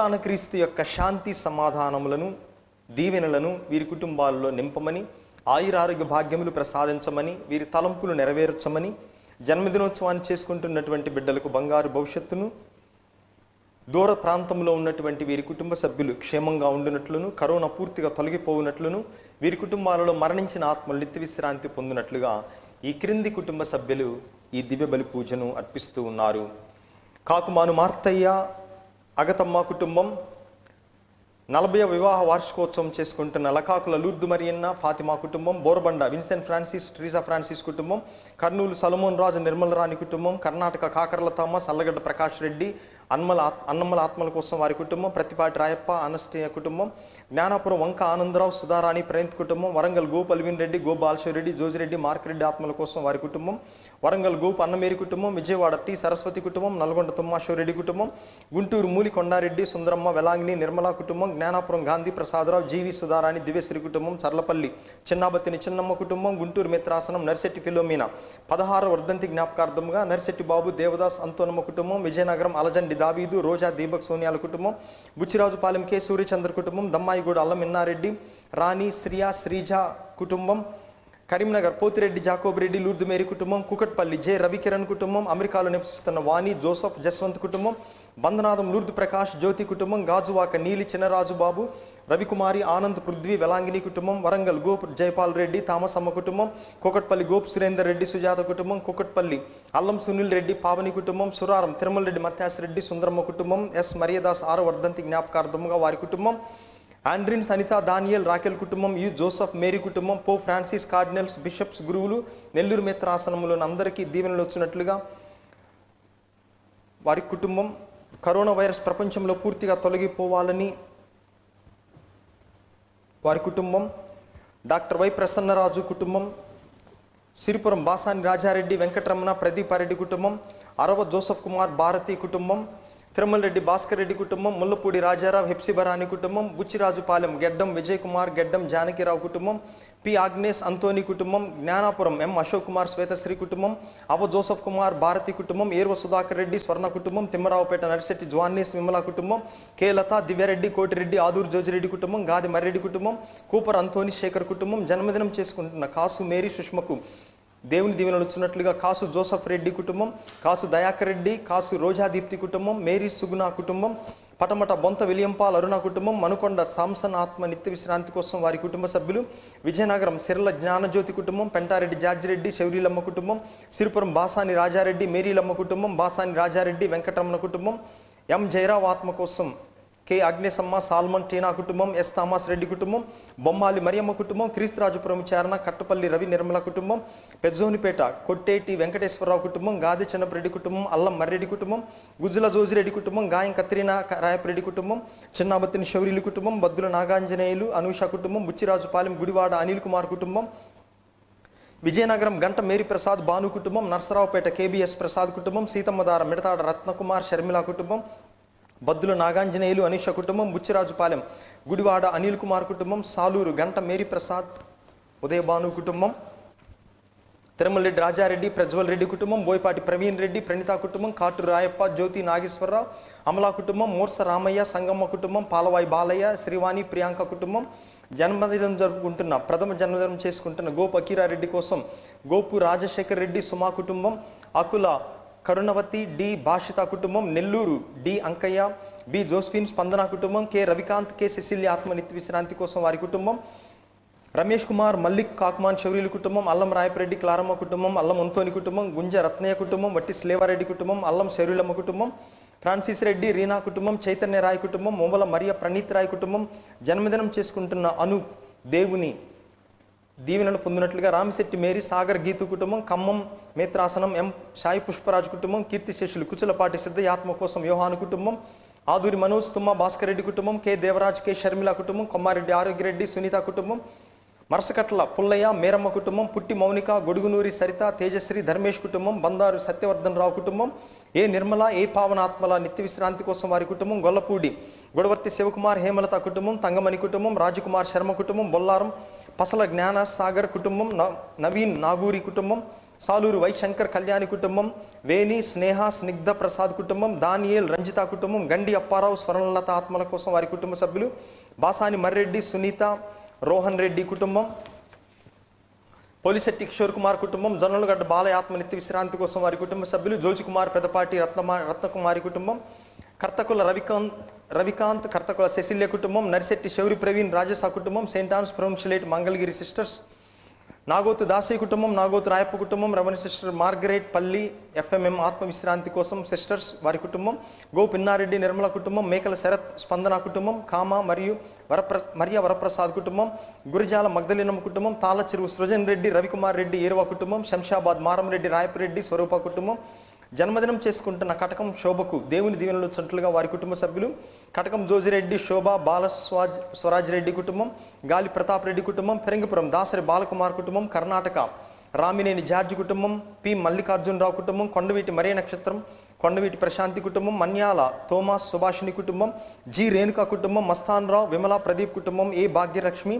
ప్రధాన క్రీస్తు యొక్క శాంతి సమాధానములను దీవెనలను వీరి కుటుంబాలలో నింపమని, ఆయురారోగ్య భాగ్యములు ప్రసాదించమని, వీరి తలంపులు నెరవేర్చమని, జన్మదినోత్సవాన్ని చేసుకుంటున్నటువంటి బిడ్డలకు బంగారు భవిష్యత్తును, దూర ప్రాంతంలో ఉన్నటువంటి వీరి కుటుంబ సభ్యులు క్షేమంగా ఉండినట్లును, కరోనా పూర్తిగా తొలగిపోవునట్లును, వీరి కుటుంబాలలో మరణించిన ఆత్మలు నిత్య విశ్రాంతి పొందినట్లుగా ఈ క్రింది కుటుంబ సభ్యులు ఈ దివ్య బలి పూజను అర్పిస్తూ ఉన్నారు. కాకుమాను మార్తయ్య అగతమ్మ కుటుంబం 40వ వివాహ వార్షికోత్సవం చేసుకుంటున్న లకాకుల లూర్దు మరియన్న ఫాతిమా కుటుంబం, బోర్బండ విన్సెంట్ ఫ్రాన్సిస్ ట్రీజా ఫ్రాన్సిస్ కుటుంబం, కర్నూలు సలమోన్ రాజు నిర్మలరాణి కుటుంబం, కర్ణాటక కాకర్ల థామస్ అల్లగడ్డ ప్రకాష్ రెడ్డి అన్నమ్మల ఆత్మల కోసం వారి కుటుంబం, ప్రతిపాటి రాయప్ప అనస్టీయ కుటుంబం, జ్ఞానాపురం వంక ఆనందరావు సుధారాణి ప్రణీత్ కుటుంబం, వరంగల్ గోప్ అల్విన్ రెడ్డి, గోప్ బాలశివరెడ్డి, జోజిరెడ్డి మార్కరెడ్డి ఆత్మల కోసం వారి కుటుంబం, వరంగల్ గోప్ అన్నమేరి కుటుంబం, విజయవాడ టి సరస్వతి కుటుంబం, నల్గొండ తుమ్మాశివరెడ్డి కుటుంబం, గుంటూరు మూలి కొండారెడ్డి, సుందరమ్మ వెలాంగిని నిర్మలా కుటుంబం, జ్ఞానాపురం గాంధీ ప్రసాదరావు, జీవి సుధారాణి దివ్యశ్రీ కుటుంబం, చర్లపల్లి చిన్నాబత్తిని చిన్నమ్మ కుటుంబం, గుంటూరు మిత్రాసనం నర్సెట్టి ఫిలోమినా 16వ వర్ధంతి జ్ఞాపకార్థంగా నర్సెట్టి బాబు దేవదాస్ అంతోనమ్మ కుటుంబం, విజయనగరం అలజండి దావీదు రోజా దీపక్ సోనియాల కుటుంబం, బుచ్చిరాజుపాలెం కె సూర్యచంద్ర కుటుంబం, దమ్మాయిగూడ అల్లం ఇన్నారెడ్డి, రాణి శ్రియా శ్రీజ కుటుంబం, కరీంనగర్ పోతిరెడ్డి జాకోబ్ రెడ్డి లూర్దు మేరీ కుటుంబం, కుకట్పల్లి జె రవికిరణ్ కుటుంబం, అమెరికాలో నివసిస్తున్న వాణి జోసఫ్ జస్వంత్ కుటుంబం, బందనాదం లూర్దు ప్రకాష్ జ్యోతి కుటుంబం, గాజువాక నీలి చిన్నరాజు బాబు, రవికుమారి ఆనంద్ పృథ్వీ వెలాంగిని కుటుంబం, వరంగల్ గోప్ జైపాల్ రెడ్డి తామసమ్మ కుటుంబం, కోకట్పల్లి గోప్ సురేందర్ రెడ్డి సుజాత కుటుంబం, కోకట్పల్లి అల్లం సునీల్ రెడ్డి పావని కుటుంబం, సురారం తిరుమల రెడ్డి మత్యాస్ రెడ్డి సుందరమ్మ కుటుంబం, ఎస్ మరియదాస్ 6వ వర్ధంతి జ్ఞాపకార్థంగా వారి కుటుంబం, ఆండ్రిన్ సనిత దానియల్ రాకెల్ కుటుంబం, యు జోసఫ్ మేరీ కుటుంబం, పోప్ ఫ్రాన్సిస్ కార్డినల్స్ బిషప్స్ గురువులు నెల్లూరు మిత్రాసనములోని అందరికీ దీవెనలు వచ్చినట్లుగా వారి కుటుంబం, కరోనా వైరస్ ప్రపంచంలో పూర్తిగా తొలగిపోవాలని వారి కుటుంబం, డాక్టర్ వై ప్రసన్నరాజు కుటుంబం, సిరిపురం బాసాని రాజారెడ్డి వెంకటరమణ ప్రదీపారెడ్డి కుటుంబం, అరవ జోసఫ్ కుమార్ భారతి కుటుంబం, తిరుమల రెడ్డి భాస్కర్ రెడ్డి కుటుంబం, ముల్లపూడి రాజారావు హెప్సిబరాని కుటుంబం, బుచ్చిరాజుపాలెం గెడ్డం విజయ్ కుమార్ గెడ్డం జానకిరావు కుటుంబం, పి ఆగ్నేస్ అంతోని కుటుంబం, జ్ఞానాపురం ఎం అశోక్ కుమార్ శ్వేతశ్రీ కుటుంబం, అవ జోసఫ్ కుమార్ భారతి కుటుంబం, ఏర్వ సుధాకర్ రెడ్డి స్వర్ణ కుటుంబం, తిమ్మరావుపేట నరిశెట్టి జ్వాన్నీస్ విమల కుటుంబం, కే లత దివ్యారెడ్డి కోటిరెడ్డి ఆదూరు జోజిరెడ్డి కుటుంబం, గాది మర్రెడ్డి కుటుంబం, కూపర్ అంతోని శేఖర్ కుటుంబం, జన్మదినం చేసుకుంటున్న కాసు మేరీ సుష్మకు దేవుని దీవెనలు వచ్చినట్లుగా కాసు జోసఫ్ రెడ్డి కుటుంబం, కాసు దయాకర్ రెడ్డి, కాసు రోజాదీప్తి కుటుంబం, మేరీ సుగుణ కుటుంబం, పటమట బొంత విలియంపాల్ అరుణ కుటుంబం, మనుకొండ సాంసన్ ఆత్మ నిత్య విశ్రాంతి కోసం వారి కుటుంబ సభ్యులు, విజయనగరం సిర్ల జ్ఞానజ్యోతి కుటుంబం, పెంటారెడ్డి జార్జిరెడ్డి శౌరీలమ్మ కుటుంబం, సిరిపురం బాసాని రాజారెడ్డి మేరీలమ్మ కుటుంబం, బాసాని రాజారెడ్డి వెంకటరమణ కుటుంబం, ఎం జయరావు ఆత్మ కోసం కె అగ్నేసమ్మ సాల్మన్ టీనా కుటుంబం, ఎస్ థామస్ రెడ్డి కుటుంబం, బొమ్మాలి మరియమ్మ కుటుంబం, క్రీస్తురాజుపురం చారణ కట్టుపల్లి రవి నిర్మల కుటుంబం, పెజ్జోనిపేట కొట్టేటి వెంకటేశ్వరరావు కుటుంబం, గాది చిన్నపరెడ్డి కుటుంబం, అల్లం మర్రెడ్డి కుటుంబం, గుజ్జుల జోజిరెడ్డి కుటుంబం, గాయం కత్రినా రాయపరెడ్డి కుటుంబం, చిన్నాబత్తిని శౌరీలు కుటుంబం, బద్దుల నాగాంజనేయులు అనూష కుటుంబం, బుచ్చిరాజుపాలెం గుడివాడ అనిల్ కుమార్ కుటుంబం, విజయనగరం గంట మేరీ ప్రసాద్ భాను కుటుంబం, నర్సరావుపేట కేబిఎస్ ప్రసాద్ కుటుంబం, సీతమ్మదార మిడతాడ రత్నకుమార్ షర్మిల కుటుంబం, బద్దుల నాగాంజనేయులు అనీష కుటుంబం, బుచ్చిరాజుపాలెం గుడివాడ అనిల్ కుమార్ కుటుంబం, సాలూరు గంట మేరీ ప్రసాద్ ఉదయభాను కుటుంబం, తిరుమలరెడ్డి రాజారెడ్డి ప్రజ్వల్ రెడ్డి కుటుంబం, బోయపాటి ప్రవీణ్ రెడ్డి ప్రణీత కుటుంబం, కాటూరు రాయప్ప జ్యోతి నాగేశ్వరరావు అమలా కుటుంబం, మోర్స రామయ్య సంగమ్మ కుటుంబం, పాలవాయి బాలయ్య శ్రీవాణి ప్రియాంక కుటుంబం, జన్మదినం జరుపుకుంటున్న ప్రథమ జన్మదినం చేసుకుంటున్న గోపు అకీరారెడ్డి కోసం గోపు రాజశేఖర్ రెడ్డి సుమా కుటుంబం, అకుల కరుణవతి డి భాషిత కుటుంబం, Nellore D Ankaiah B Josephine Spandana కుటుంబం, కె రవికాంత్ కె సిసిల్లి ఆత్మ నిత్య విశ్రాంతి కోసం వారి కుటుంబం, రమేష్ కుమార్ మల్లిక్ కాకుమాన్ శౌరీలు కుటుంబం, అల్లం రాయపరెడ్డి క్లారమ్మ కుటుంబం, అల్లం అంతోని కుటుంబం, గుంజ రత్నయ్య కుటుంబం, వట్టి స్లేవారెడ్డి కుటుంబం, అల్లం శౌరీలమ్మ కుటుంబం, ఫ్రాన్సిస్ రెడ్డి రీనా కుటుంబం, చైతన్య రాయ్ కుటుంబం, మొమ్మల మరియ ప్రణీత్ రాయ్ కుటుంబం, జన్మదినం చేసుకుంటున్న అనూప్ దేవుని దీవెనలు పొందినట్లుగా రామిశెట్టి మేరీ సాగర్ గీతు కుటుంబం, ఖమ్మం మేత్రాసనం ఎం సాయి పుష్పరాజు కుటుంబం, కీర్తిశేషులు కుచలపాటి సిద్ధయాత్మ కోసం యోహాను కుటుంబం, ఆదూరి మనోజ్ తుమ్మ భాస్కర్ రెడ్డి కుటుంబం, కె దేవరాజ్ కె షర్మిల కుటుంబం, కొమ్మారెడ్డి ఆరోగ్యరెడ్డి సునీత కుటుంబం, మరసకట్ల పుల్లయ్య మేరమ్మ కుటుంబం, పుట్టి మౌనిక గొడుగునూరి సరిత తేజశ్రీ ధర్మేష్ కుటుంబం, బందారు సత్యవర్ధన్ రావు కుటుంబం, ఏ నిర్మల ఏ పావనాత్మల నిత్య విశ్రాంతి కోసం వారి కుటుంబం, గొల్లపూడి గొడవర్తి శివకుమార్ హేమలత కుటుంబం, తంగమణి కుటుంబం, రాజకుమార్ శర్మ కుటుంబం, బొల్లారం పసల జ్ఞాన సాగర్ కుటుంబం, నవీన్ నాగూరి కుటుంబం, సాలూరు వై శంకర్ కళ్యాణి కుటుంబం, వేణి స్నేహ స్నిగ్ధ ప్రసాద్ కుటుంబం, దానియేల్ రంజిత కుటుంబం, గండి అప్పారావు స్వర్ణలత ఆత్మల కోసం వారి కుటుంబ సభ్యులు, బాసాని మర్రెడ్డి సునీత రోహన్ రెడ్డి కుటుంబం, పోలిశెట్టి కిషోర్ కుమార్ కుటుంబం, జొన్నలగడ్డ బాలయ్య ఆత్మ నిత్య విశ్రాంతి కోసం వారి కుటుంబ సభ్యులు, జోజి కుమార్ పెదపాటి రత్నకుమారి కుటుంబం, కర్తకుల రవికాంత్ కర్తకుల శశిల్య కుటుంబం, నరిశెట్టి శౌరి ప్రవీణ్ రాజసా కుటుంబం, Saint Anne's provincialate Mangalagiri sisters, Nagothu Dasi కుటుంబం, నాగోతు రాయప్ప కుటుంబం, రమణ సిస్టర్ మార్గరేట్ పల్లి ఎఫ్ఎంఎం ఆత్మ విశ్రాంతి కోసం సిస్టర్స్ వారి కుటుంబం, గో పిన్నారెడ్డి నిర్మల కుటుంబం, మేకల శరత్ స్పందన కుటుంబం, కామ మరియు మరియ వరప్రసాద్ కుటుంబం, గురిజాల మగ్ధలినం కుటుంబం, తాళ్ళ చెరువు సృజన్ రెడ్డి రవికుమార్ రెడ్డి ఏరువా కుటుంబం, శంషాబాద్ మారంరెడ్డి రాయపరెడ్డి స్వరూప కుటుంబం, జన్మదినం చేసుకుంటున్న కటకం శోభకు దేవుని దీవెనలు వచ్చినట్లుగా వారి కుటుంబ సభ్యులు, కటకం జోజిరెడ్డి శోభ స్వరాజ్ రెడ్డి కుటుంబం, గాలి ప్రతాప్ రెడ్డి కుటుంబం, పెరంగిపురం దాసరి బాలకుమార్ కుటుంబం, కర్ణాటక రామినేని జార్జి కుటుంబం, పి మల్లికార్జునరావు కుటుంబం, కొండవీటి మరే నక్షత్రం, కొండవీటి ప్రశాంతి కుటుంబం, మన్యాల థోమాస్ సుభాషిణి కుటుంబం, జి రేణుకా కుటుంబం, మస్తాన్ రావు విమలా ప్రదీప్ కుటుంబం, ఏ భాగ్యలక్ష్మి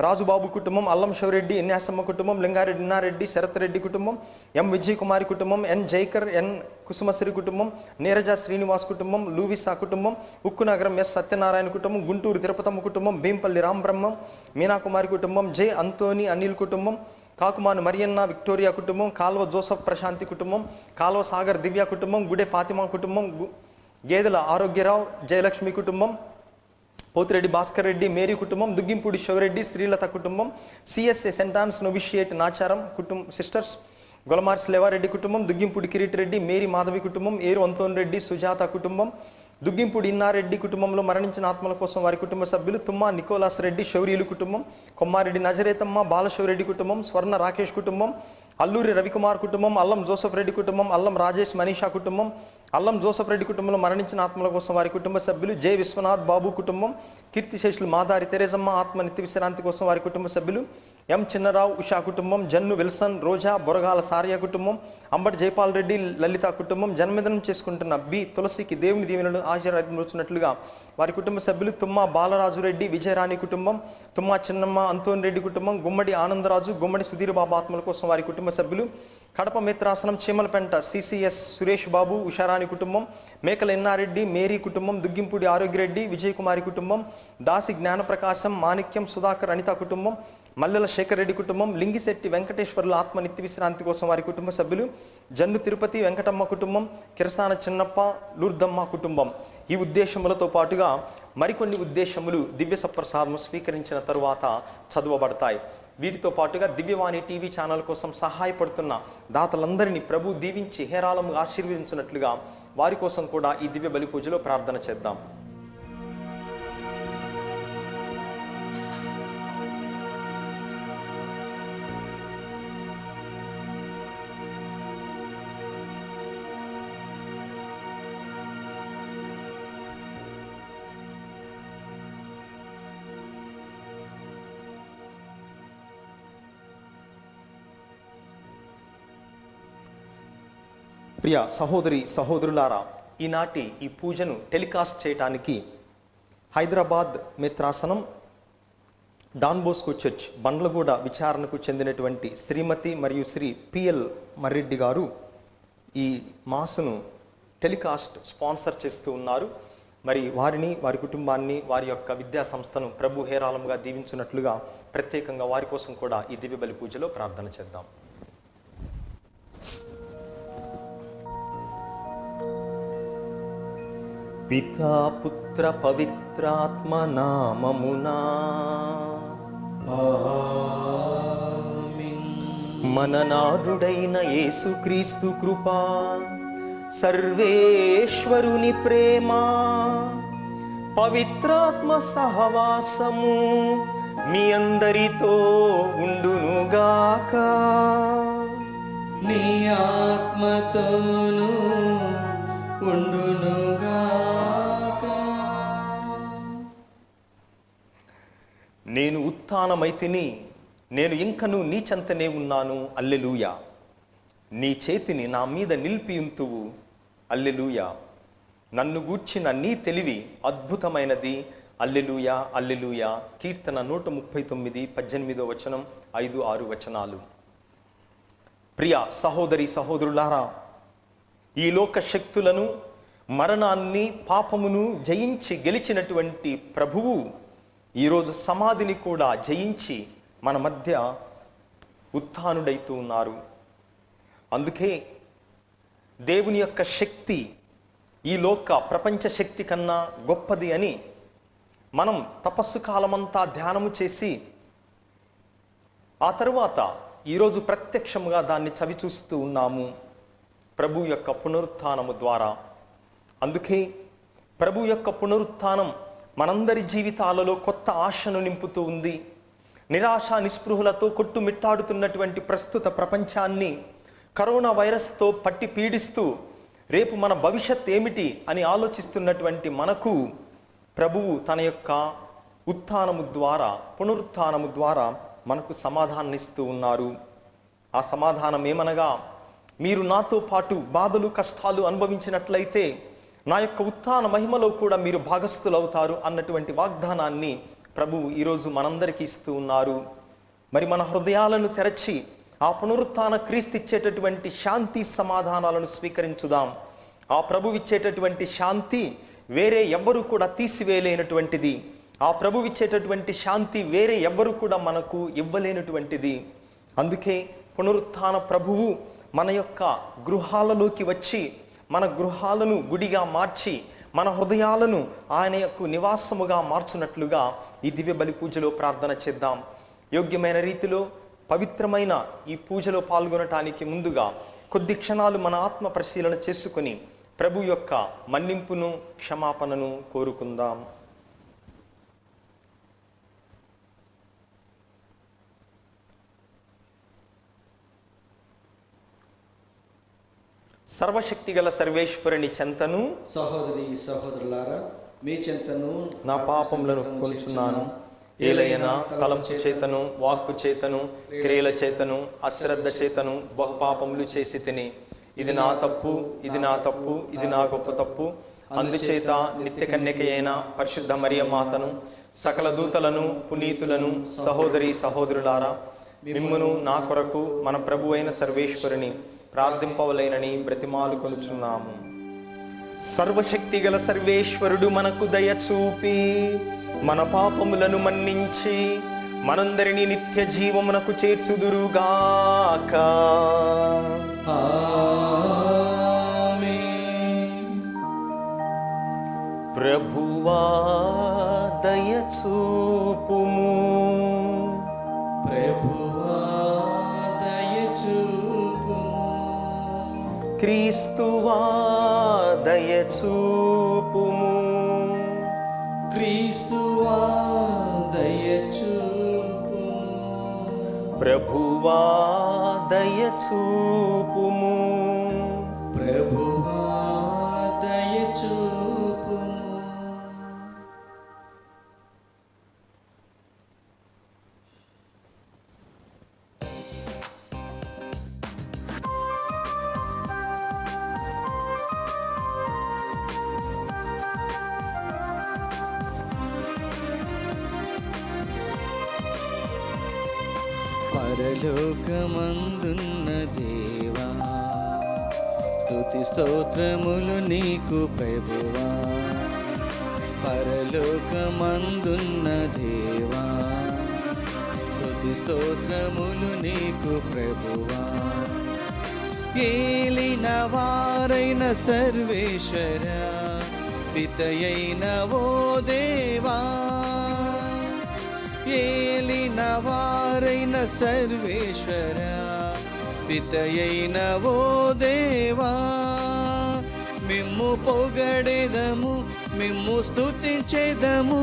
రాజుబాబు కుటుంబం, అల్లం శివరెడ్డి ఎన్యాసమ్మ కుటుంబం, లింగారెడ్డి ఇన్నారెడ్డి శరత్ రెడ్డి కుటుంబం, ఎం విజయ్ కుమారి కుటుంబం, ఎన్ జైకర్ ఎన్ కుసుమశ్రీ కుటుంబం, నీరజ శ్రీనివాస్ కుటుంబం, లూవిసా కుటుంబం, ఉక్కునగరం ఎస్ సత్యనారాయణ కుటుంబం, గుంటూరు తిరుపతమ్మ కుటుంబం, భీంపల్లి రాంబ్రహ్మం మీనాకుమారి కుటుంబం, జె అంతోని అనిల్ కుటుంబం, కాకుమాను మరియన్న విక్టోరియా కుటుంబం, కాల్వ జోసఫ్ ప్రశాంతి కుటుంబం, కాల్వ సాగర్ దివ్య కుటుంబం, గుడే ఫాతిమా కుటుంబం, గేదెల ఆరోగ్యరావు జయలక్ష్మి కుటుంబం, పోతిరెడ్డి భాస్కర్ రెడ్డి మేరీ కుటుంబం, దుగ్గింపూడి శివరెడ్డి శ్రీలత కుటుంబం, సిఎస్ఏ సెంటాన్స్ నొవిషియేట్ నాచారం సిస్టర్స్, గొలమార్స్ లేవారెడ్డి కుటుంబం, దుగ్గింపూడి కిరీట్ రెడ్డి మేరీ మాధవి కుటుంబం, ఏరు అంతోన్ రెడ్డి సుజాత కుటుంబం, దుగ్గింపూడి ఇన్నారెడ్డి కుటుంబంలో మరణించిన ఆత్మల కోసం వారి కుటుంబ సభ్యులు, తుమ్మా నికోలాస్ రెడ్డి శౌర్యులు కుటుంబం, కొమ్మారెడ్డి నజరేతమ్మ బాలశివరెడ్డి కుటుంబం, స్వర్ణ రాకేష్ కుటుంబం, అల్లూరి రవికుమార్ కుటుంబం, అల్లం జోసఫ్ రెడ్డి కుటుంబం, అల్లం రాజేష్ మనీషా కుటుంబం, అల్లం జోసఫ్ రెడ్డి కుటుంబంలో మరణించిన ఆత్మల కోసం వారి కుటుంబ సభ్యులు, జె విశ్వనాథ్ బాబు కుటుంబం, కీర్తిశేషులు మాదారి తెరేజమ్మ ఆత్మ నిత్య విశ్రాంతి కోసం వారి కుటుంబ సభ్యులు, ఎం చిన్నరావు ఉషా కుటుంబం, జన్ను విల్సన్ రోజా బొరగాల సార్య కుటుంబం, అంబటి జైపాల్ రెడ్డి లలిత కుటుంబం, జన్మదినం చేసుకుంటున్న బి తులసికి దేవుని దీవెనలు ఆశీర్వదించినట్లుగా వారి కుటుంబ సభ్యులు, తుమ్మా బాలరాజు రెడ్డి విజయరాణి కుటుంబం, తుమ్మా చిన్నమ్మ అంతోన్ రెడ్డి కుటుంబం, గుమ్మడి ఆనందరాజు గుమ్మడి సుధీర్ బాబు ఆత్మల కోసం వారి కుటుంబ సభ్యులు, కడప మిత్రాసనం చీమలపెంట సిసిఎస్ సురేష్ బాబు ఉషారాణి కుటుంబం, మేకల ఎన్నారెడ్డి మేరీ కుటుంబం, దుగ్గింపూడి ఆరోగ్యరెడ్డి విజయకుమారి కుటుంబం, దాసి జ్ఞానప్రకాశం మాణిక్యం సుధాకర్ అనిత కుటుంబం, మల్లెల శేఖర్ రెడ్డి కుటుంబం, లింగిశెట్టి వెంకటేశ్వర్ల ఆత్మ నిత్య విశ్రాంతి కోసం వారి కుటుంబ సభ్యులు, జన్ను తిరుపతి వెంకటమ్మ కుటుంబం, కిరసాన చిన్నప్ప లూర్దమ్మ కుటుంబం. ఈ ఉద్దేశములతో పాటుగా మరికొన్ని ఉద్దేశములు దివ్య సప్రసాదము స్వీకరించిన తరువాత చదువబడతాయి. వీటితో పాటుగా దివ్యవాణి టీవీ ఛానల్ కోసం సహాయపడుతున్న దాతలందరినీ ప్రభు దీవించి హేరాళముగా ఆశీర్వదించినట్లుగా వారి కోసం కూడా ఈ దివ్య బలి పూజలో ప్రార్థన చేద్దాం. ప్రియ సహోదరి సహోదరులారా, ఈనాటి ఈ పూజను టెలికాస్ట్ చేయడానికి హైదరాబాద్ మిత్రాసనం డాన్ బోస్కో చర్చ్ బండ్లగూడ విచారణకు చెందినటువంటి శ్రీమతి మరియు శ్రీ పిఎల్ మర్రెడ్డి గారు ఈ మాసును టెలికాస్ట్ స్పాన్సర్ చేస్తూ ఉన్నారు. మరి వారిని, వారి కుటుంబాన్ని, వారి యొక్క విద్యా సంస్థను ప్రభు హేరాళముగా దీవించినట్లుగా ప్రత్యేకంగా వారి కోసం కూడా ఈ దివ్య బలి పూజలో ప్రార్థన చేద్దాం. పితా పుత్ర పవిత్రాత్మ నామమునా ఆమేన్. మననాథుడైన యేసుక్రీస్తు కృపా, సర్వేశ్వరుని ప్రేమ, పవిత్రాత్మ సహవాసము మీ అందరితో ఉండునుగాక. నీ ఆత్మతోను ఉండునుగాక. నేను ఉత్థానమైతిని, నేను ఇంకను నీ చెంతనే ఉన్నాను, అల్లెలూయా. నీ చేతిని నా మీద నిలిపియుంతువు, అల్లెలూయా. నన్ను గూర్చిన నీ తెలివి అద్భుతమైనది, అల్లెలూయా అల్లెలూయా. కీర్తన 139 18వ వచనం 5-6 వచనాలు. ప్రియ సహోదరి సహోదరులారా, ఈ లోక శక్తులను, మరణాన్ని, పాపమును జయించి గెలిచినటువంటి ప్రభువు ఈరోజు సమాధిని కూడా జయించి మన మధ్య ఉత్థానుడైతూ ఉన్నారు. అందుకే దేవుని యొక్క శక్తి ఈ లోక ప్రపంచ శక్తి కన్నా గొప్పది అని మనం తపస్సు కాలమంతా ధ్యానము చేసి ఆ తరువాత ఈరోజు ప్రత్యక్షముగా దాన్ని చవిచూస్తూ ఉన్నాము ప్రభు యొక్క పునరుత్థానము ద్వారా. అందుకే ప్రభు యొక్క పునరుత్థానం మనందరి జీవితాలలో కొత్త ఆశను నింపుతూ ఉంది. నిరాశ నిస్పృహలతో కొట్టుమిట్టాడుతున్నటువంటి ప్రస్తుత ప్రపంచాన్ని కరోనా వైరస్తో పట్టి పీడిస్తూ రేపు మన భవిష్యత్ ఏమిటి అని ఆలోచిస్తున్నటువంటి మనకు ప్రభువు తన యొక్క ఉత్థానము ద్వారా, పునరుత్థానము ద్వారా మనకు సమాధానం ఇస్తూ ఉన్నారు. ఆ సమాధానం ఏమనగా, మీరు నాతో పాటు బాధలు కష్టాలు అనుభవించినట్లయితే నా యొక్క ఉత్థాన మహిమలో కూడా మీరు భాగస్థులవుతారు అన్నటువంటి వాగ్దానాన్ని ప్రభువు ఈరోజు మనందరికీ ఇస్తూ ఉన్నారు. మరి మన హృదయాలను తెరచి ఆ పునరుత్థాన క్రీస్తు ఇచ్చేటటువంటి శాంతి సమాధానాలను స్వీకరించుదాం. ఆ ప్రభువు ఇచ్చేటటువంటి శాంతి వేరే ఎవ్వరూ కూడా తీసివేయలేనటువంటిది. ఆ ప్రభువు ఇచ్చేటటువంటి శాంతి వేరే ఎవ్వరూ కూడా మనకు ఇవ్వలేనటువంటిది. అందుకే పునరుత్థాన ప్రభువు మన యొక్క గృహాలలోకి వచ్చి మన గృహాలను గుడిగా మార్చి మన హృదయాలను ఆయన యొక్క నివాసముగా మార్చున్నట్లుగా ఈ దివ్య బలి పూజలో ప్రార్థన చేద్దాం. యోగ్యమైన రీతిలో పవిత్రమైన ఈ పూజలో పాల్గొనటానికి ముందుగా కొద్ది క్షణాలు మన ఆత్మ పరిశీలన చేసుకొని ప్రభు యొక్క మన్నింపును, క్షమాపణను కోరుకుందాం. సర్వశక్తిగల సర్వేశ్వరుని చెంతను, సహోదరి సహోదరులారా, మీ చెంతను నా పాపములను కొనుచున్నాను. ఏలైనా తలంపు చేతను, వాక్కు చేతను, క్రియల చేతను, అశ్రద్ధ చేతను బహుపాపములు చేసి తిని, ఇది నా తప్పు, ఇది నా తప్పు, ఇది నా గొప్ప తప్పు. అందుచేత నిత్య కన్యక అయిన పరిశుద్ధ మరియ మాతను, సకల దూతలను, పునీతులను, సహోదరి సహోదరులారా, మిమ్మును నా కొరకు మన ప్రభు అయిన సర్వేశ్వరుని ప్రార్థింపవలైనని బ్రతిమాలు కొనుచున్నాము. సర్వశక్తి గల సర్వేశ్వరుడు మనకు దయ చూపి మన పాపములను మన్నించి మనందరినీ నిత్య జీవమునకు చేర్చుదురుగాక. ఆమేన్. ప్రభువా దయ చూపుము. ప్రభువా దయ చూపుము. క్రీస్తువా దయ చూపుము. క్రీస్తువా దయ చూపుము. ప్రభువా దయ చూపుము. ప్రభువా దయ చూపుము. పరలోకమందున్న దేవా, స్తుతి స్తోత్రములు నీకు ప్రభువా. పరలోకమందున్న దేవా, స్తుతి స్తోత్రములు నీకు ప్రభువా. ఏలిన వారైన సర్వేశ్వర, పితయైన ఓ దేవా, ఏలిన వారైన సర్వేశ్వర, పితయైన ఓ దేవా, మిమ్ము పొగడెదము, మిమ్ము స్తుతించెదము,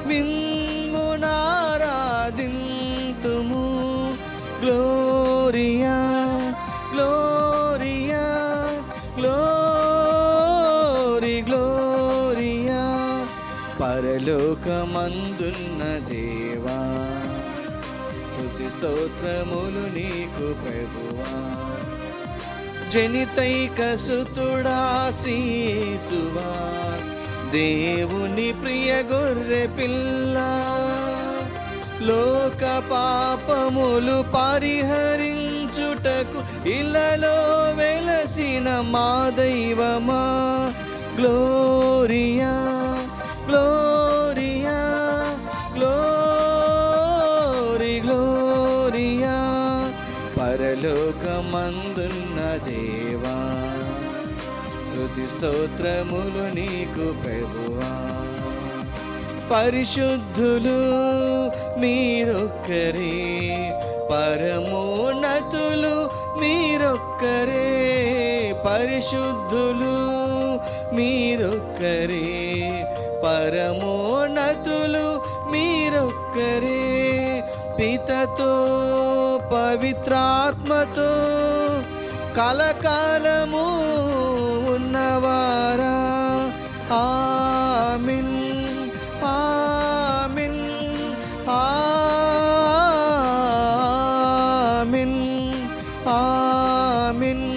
మిమ్ము నారాధింతుము. Gloria Gloria glory Gloria. పరలోకమందున్న దేవా, స్తుతి స్తోత్రములు నీకు ప్రభువా. జనితైక సుతుడా శ్రీయేసువా, దేవుని ప్రియ గొర్రె పిల్ల, లోక పాపములు పరిహరించుటకు ఇలలో వెలసిన మా దైవమా. Gloria Gloria glory Gloria. పరలోకమందున్న దేవా, స్తుతి స్తోత్రములు నీకు ప్రభువా. పరిశుద్ధులు మీరొక్కరే, పరమోన్నతులు మీరొక్కరే. పరిశుద్ధులు మీరొక్కరే, పరమోన్నతులు మీరొక్కరే. పితతో పవిత్రాత్మతో కలకాలము ఉన్నవారా. ఆమేన్ ఆమేన్ ఆమేన్ ఆమేన్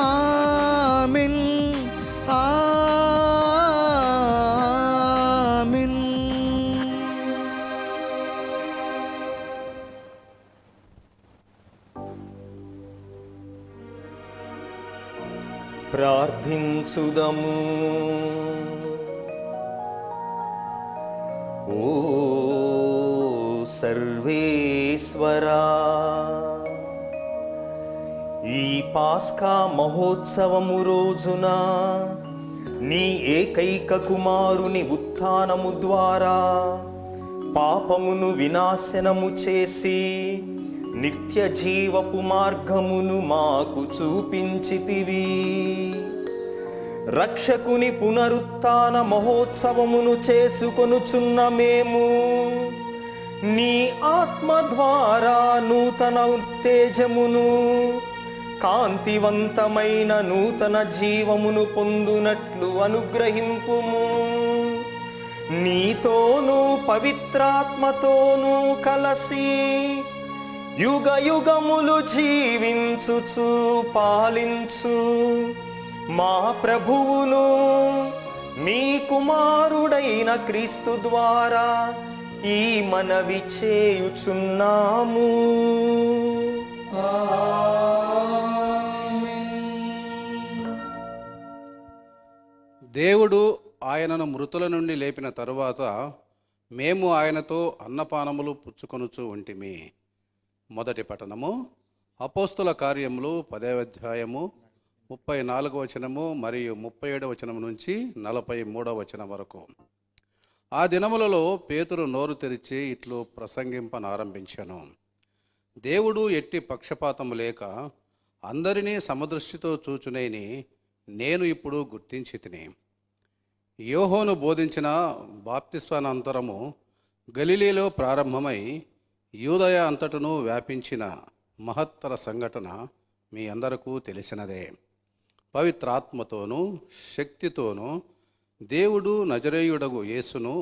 ఆమేన్ ఆమేన్. ప్రార్థించుదము. ఓ సర్వేశ్వరా, ఈ పాస్కా మహోత్సవము రోజున నీ ఏకైక కుమారుని ఉత్థానము ద్వారా పాపమును వినాశనము చేసి నిత్య జీవపు మార్గమును మాకు చూపించితివి. రక్షకుని పునరుత్థాన మహోత్సవమును చేసుకొనుచున్న మేము నీ ఆత్మ ద్వారా నూతన ఉత్తేజమును, కాంతివంతమైన నూతన జీవమును పొందునట్లు అనుగ్రహింపుము. నీతోనూ పవిత్రాత్మతోనూ కలసి యుగ యుగములు జీవించుచు పాలించు మా ప్రభువును మీ కుమారుడైన క్రీస్తు ద్వారా ఈ మనవి చేయుచున్నాము. దేవుడు ఆయనను మృతుల నుండి లేపిన తరువాత మేము ఆయనతో అన్నపానములు పుచ్చుకొనుచు ఉంటిమి. మొదటి పఠనము అపోస్తుల కార్యములు 10వ అధ్యాయము 34వ వచనము మరియు 37వ వచనం నుంచి 43వ వచనం వరకు. ఆ దినములలో పేతురు నోరు తెరిచి ఇట్లు ప్రసంగింపనారంభించెను. దేవుడు ఎట్టి పక్షపాతము లేక అందరినీ సమదృష్టితో చూచునేని నేను ఇప్పుడు గుర్తించి తిని. యోహోను బోధించిన బాప్తిస్మానంతరము గలిలీలో ప్రారంభమై యూదయ అంతటను వ్యాపించిన మహత్తర సంఘటన మీ అందరికీ తెలిసినదే. పవిత్రాత్మతోనూ శక్తితోనూ దేవుడు నజరేయుడగు యేసును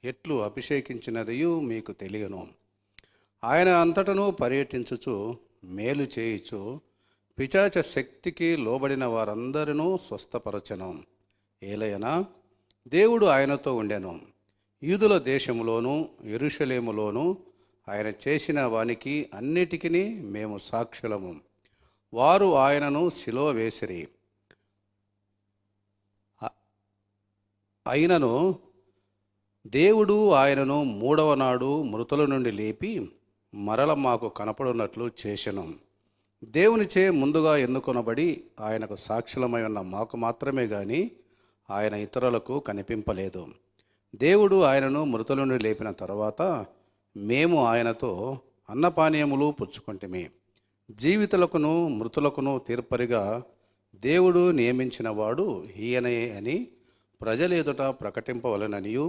ఎట్లు అభిషేకించినదియు మీకు తెలియను. ఆయన అంతటను పర్యటించుచు మేలు చేయుచు పిశాచ శక్తికి లోబడిన వారందరినూ స్వస్థపరచెను. ఏలయనా దేవుడు ఆయనతో ఉండెను. యూదుల దేశములోను యెరూషలేములోను ఆయన చేసిన వానికి అన్నిటికీ మేము సాక్షులము. వారు ఆయనను సిలువ వేసిరి. అయినను దేవుడు ఆయనను 3వ నాడు మృతుల నుండి లేపి మరల మాకు కనపడున్నట్లు చేసెను. దేవునిచే ముందుగా ఎన్నుకొనబడి ఆయనకు సాక్షులమై ఉన్న మాకు మాత్రమే గాని ఆయన ఇతరులకు కనిపింపలేదు. దేవుడు ఆయనను మృతుల నుండి లేపిన తర్వాత మేము ఆయనతో అన్నపానీయములు పుచ్చుకొంటిమి. జీవితులకును మృతులకును తీర్పరిగా దేవుడు నియమించిన వాడు ఈయనే అని ప్రజలేదుట ప్రకటింపవలననియు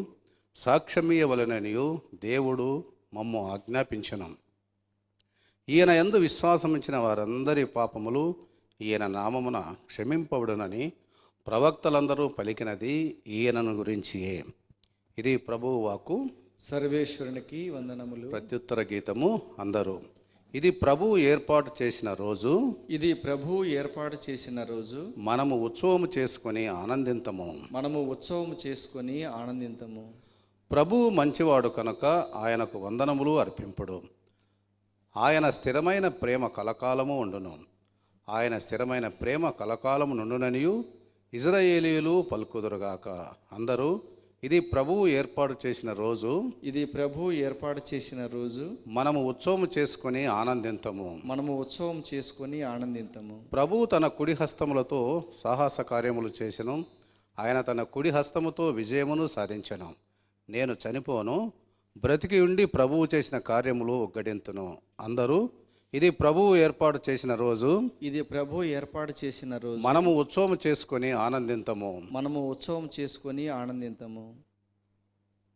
సాక్ష్యమీయవలననియు దేవుడు మమ్ము ఆజ్ఞాపించెను. ఈయన యందు విశ్వాసముంచిన వారందరి పాపములు ఈయన నామమున క్షమింపబడునని ప్రవక్తలందరూ పలికినది ఈయనను గురించియే. ఇది ప్రభువు వాక్కు. సర్వేశ్వరునికి వందనములు. ప్రత్యుత్తర గీతము అందరూ. ఇది ప్రభువు ఏర్పాటు చేసిన రోజు. ఇది ప్రభువు ఏర్పాటు చేసిన రోజు. మనము ఉత్సవము చేసుకొని ఆనందింతము. మనము ఉత్సవము చేసుకొని ఆనందింతము. ప్రభువు మంచివాడు కనుక ఆయనకు వందనములు అర్పింపుడు. ఆయన స్థిరమైన ప్రేమ కలకాలము ఉండును. ఆయన స్థిరమైన ప్రేమ కలకాలము నుండుననియు ఇజ్రాయేలీయులు పలుకుదురుగాక. అందరూ ఇది ప్రభువు ఏర్పాటు చేసిన రోజు, ఇది ప్రభు ఏర్పాటు చేసిన రోజు, మనము ఉత్సవం చేసుకొని ఆనందింతము. మనము ఉత్సవం చేసుకొని ఆనందింతము. ప్రభువు తన కుడి హస్తములతో సాహస కార్యములు చేసెను. ఆయన తన కుడి హస్తముతో విజయమును సాధించెను. నేను చనిపోను, బ్రతికి ఉండి ప్రభువు చేసిన కార్యములు ఒగ్గడింతును. అందరూ ఇది ప్రభువు ఏర్పాటు చేసిన రోజు, ఇది ప్రభు ఏర్పాటు చేసిన రోజు, మనము ఉత్సవం చేసుకొని ఆనందింతము. మనము ఉత్సవం చేసుకొని ఆనందింతము.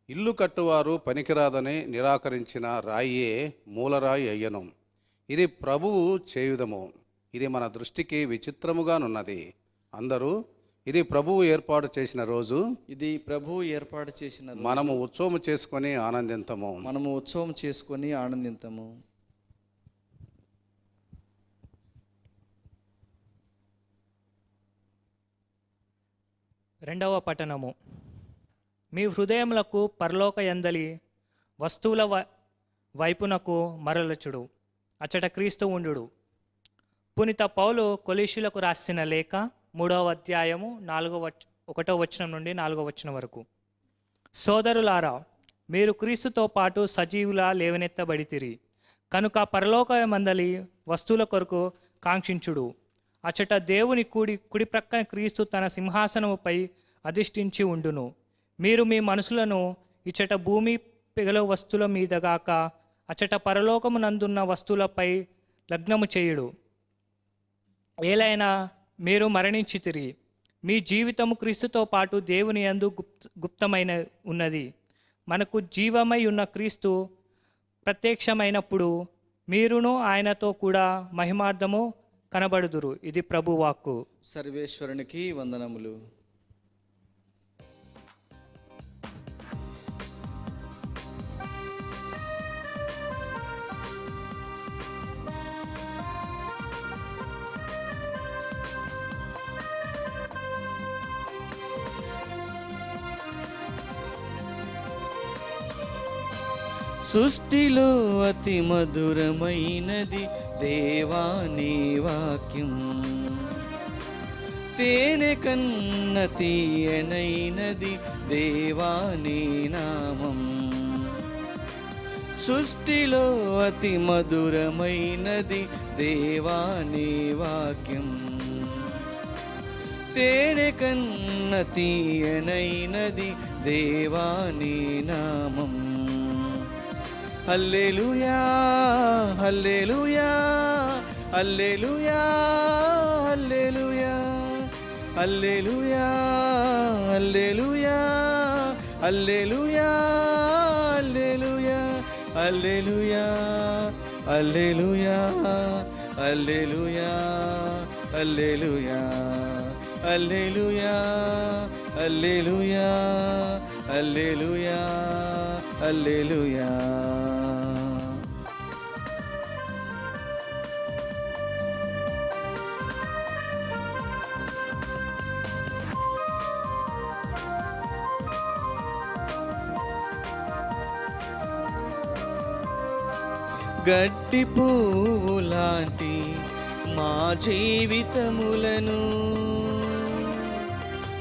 ఇల్లు కట్టువారు పనికిరాదని నిరాకరించిన రాయియే మూలరాయి అయ్యను. ఇది ప్రభువు చేయుదము. ఇది మన దృష్టికి విచిత్రముగానున్నది. అందరూ ఇది ప్రభువు ఏర్పాటు చేసిన రోజు, ఇది ప్రభు ఏర్పాటు చేసిన రోజు, మనము ఉత్సవం చేసుకొని ఆనందింతము. మనము ఉత్సవం చేసుకొని ఆనందింతము. రెండవ పట్టణము. మీ హృదయములకు పరలోకయందలి వస్తువుల వైపునకు మరలచుడు, అచ్చట క్రీస్తు ఉండుడు. పునీత పౌలు కొలీషులకు రాసిన లేఖ 3వ అధ్యాయము 1వ వచనం నుండి 4వ వచనం వరకు. సోదరులారా, మీరు క్రీస్తుతో పాటు సజీవులా లేవనెత్తబడితిరి కనుక పరలోకమందలి వస్తువుల కొరకు కాంక్షించుడు. అచ్చట దేవుని కుడి ప్రక్కన క్రీస్తు తన సింహాసనముపై అధిష్ఠించి ఉండును. మీరు మీ మనసులను ఇచ్చట భూమి పిగల వస్తువుల మీదగాక అచ్చట పరలోకమునందున్న వస్తువులపై లగ్నము చేయుడు. ఏలైనా మీరు మరణించితిరి, మీ జీవితము క్రీస్తుతో పాటు దేవుని యందు గుప్తమైన ఉన్నది. మనకు జీవమై ఉన్న క్రీస్తు ప్రత్యక్షమైనప్పుడు మీరును ఆయనతో కూడా మహిమార్థము కనబడుదురు. ఇది ప్రభువాక్కు. సర్వేశ్వరునికి వందనములు. సృష్టిలో అతి మధురమైనది దేవాని వాక్యం, తేనె కన్న తీయనైనది దేవాని నామం. సృష్టిలో అతి మధురమైనది దేవాని వాక్యం, తేనె కన్న తీయనైనది దేవాని నామం. హల్లెలూయా హల్లెలూయా హల్లెలూయా హల్లెలూయా హల్లెలూయా హల్లెలూయా హల్లెలూయా హల్లెలూయా హల్లెలూయా హల్లెలూయా హల్లెలూయా హల్లెలూయా హల్లెలూయా హల్లెలూయా హల్లెలూయా. గట్టి పువ్వు లాంటి మా జీవితములను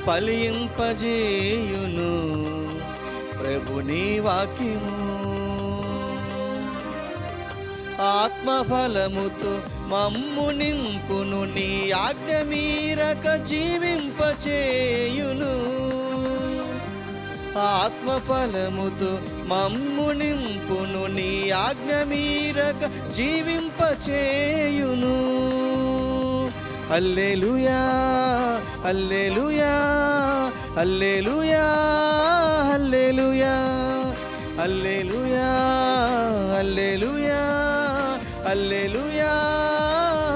ఫలింపజేయును ప్రభుని వాక్యము. ఆత్మఫలముతో మమ్ము నింపును, నీ ఆజ్ఞ మీరక జీవింపచేయును. ఆత్మఫలముతో మమ్ము నింపును, నీ ఆజ్ఞ మీరక జీవింపచేయును. హల్లెలూయా హల్లెలూయా హల్లెలూయా హల్లెలూయా హల్లెలూయా హల్లెలూయా హల్లెలూయా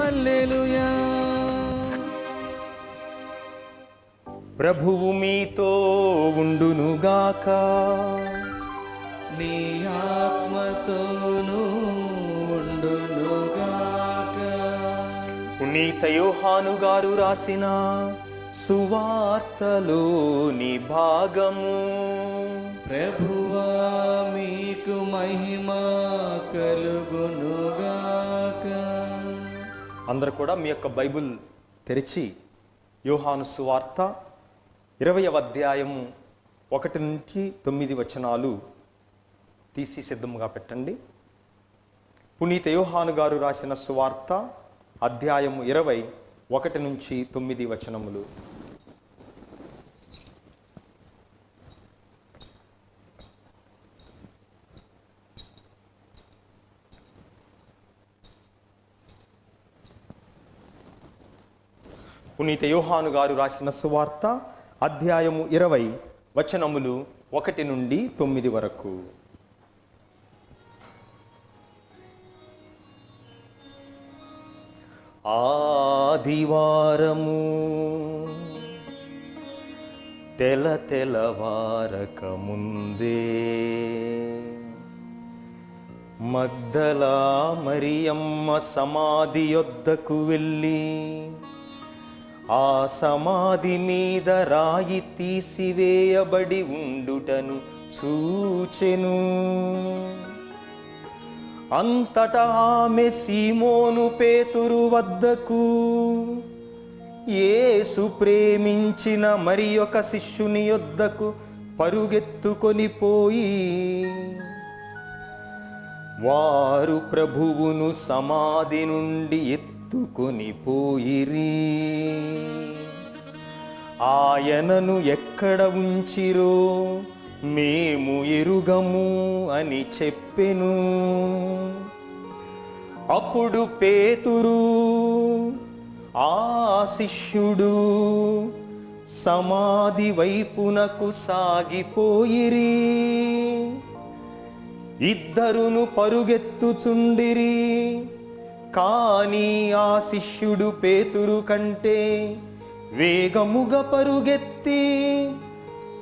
హల్లెలూయా. ప్రభువు మీతో ఉండునుగాక. నీ ఆత్మతోనూ ఉండునుగాక. పునీత యోహాను గారు రాసిన సువార్తలోని భాగము. ప్రభువా మీకు మహిమ కలుగునుగాక. అందరూ కూడా మీ యొక్క బైబిల్ తెరిచి యోహాను సువార్త 20వ అధ్యాయము 1 నుంచి 9 వచనాలు తీసి సిద్ధముగా పెట్టండి. పునీత యోహాను గారు రాసిన సువార్త అధ్యాయము 20 1 నుంచి 9 వచనములు. పునీత యోహాను గారు రాసిన సువార్త అధ్యాయము 20 వచనములు 1 నుండి 9 వరకు. ఆదివారము తెల్లవారక ముందే మగ్దలా మరియమ్మ సమాధి యొద్దకు వెళ్ళి ఆ సమాధి మీద రాయి తీసివేయబడి ఉండుటను చూచెను. అంతటా ఆమె సీమోను పేతురు వద్దకు యేసు ప్రేమించిన మరి ఒక శిష్యుని యొద్దకు పరుగెత్తుకొని పోయి వారు ప్రభువును సమాధి నుండి ఎత్తుకొని పోయిరి. ఆయనను ఎక్కడ ఉంచిరో మేము ఎరుగము అని చెప్పెను. అప్పుడు పేతురు ఆ శిష్యుడు సమాధి వైపునకు సాగిపోయిరి. ఇద్దరును పరుగెత్తుచుండిరి. కానీ ఆ శిష్యుడు పేతురు కంటే వేగముగా పరుగెత్తి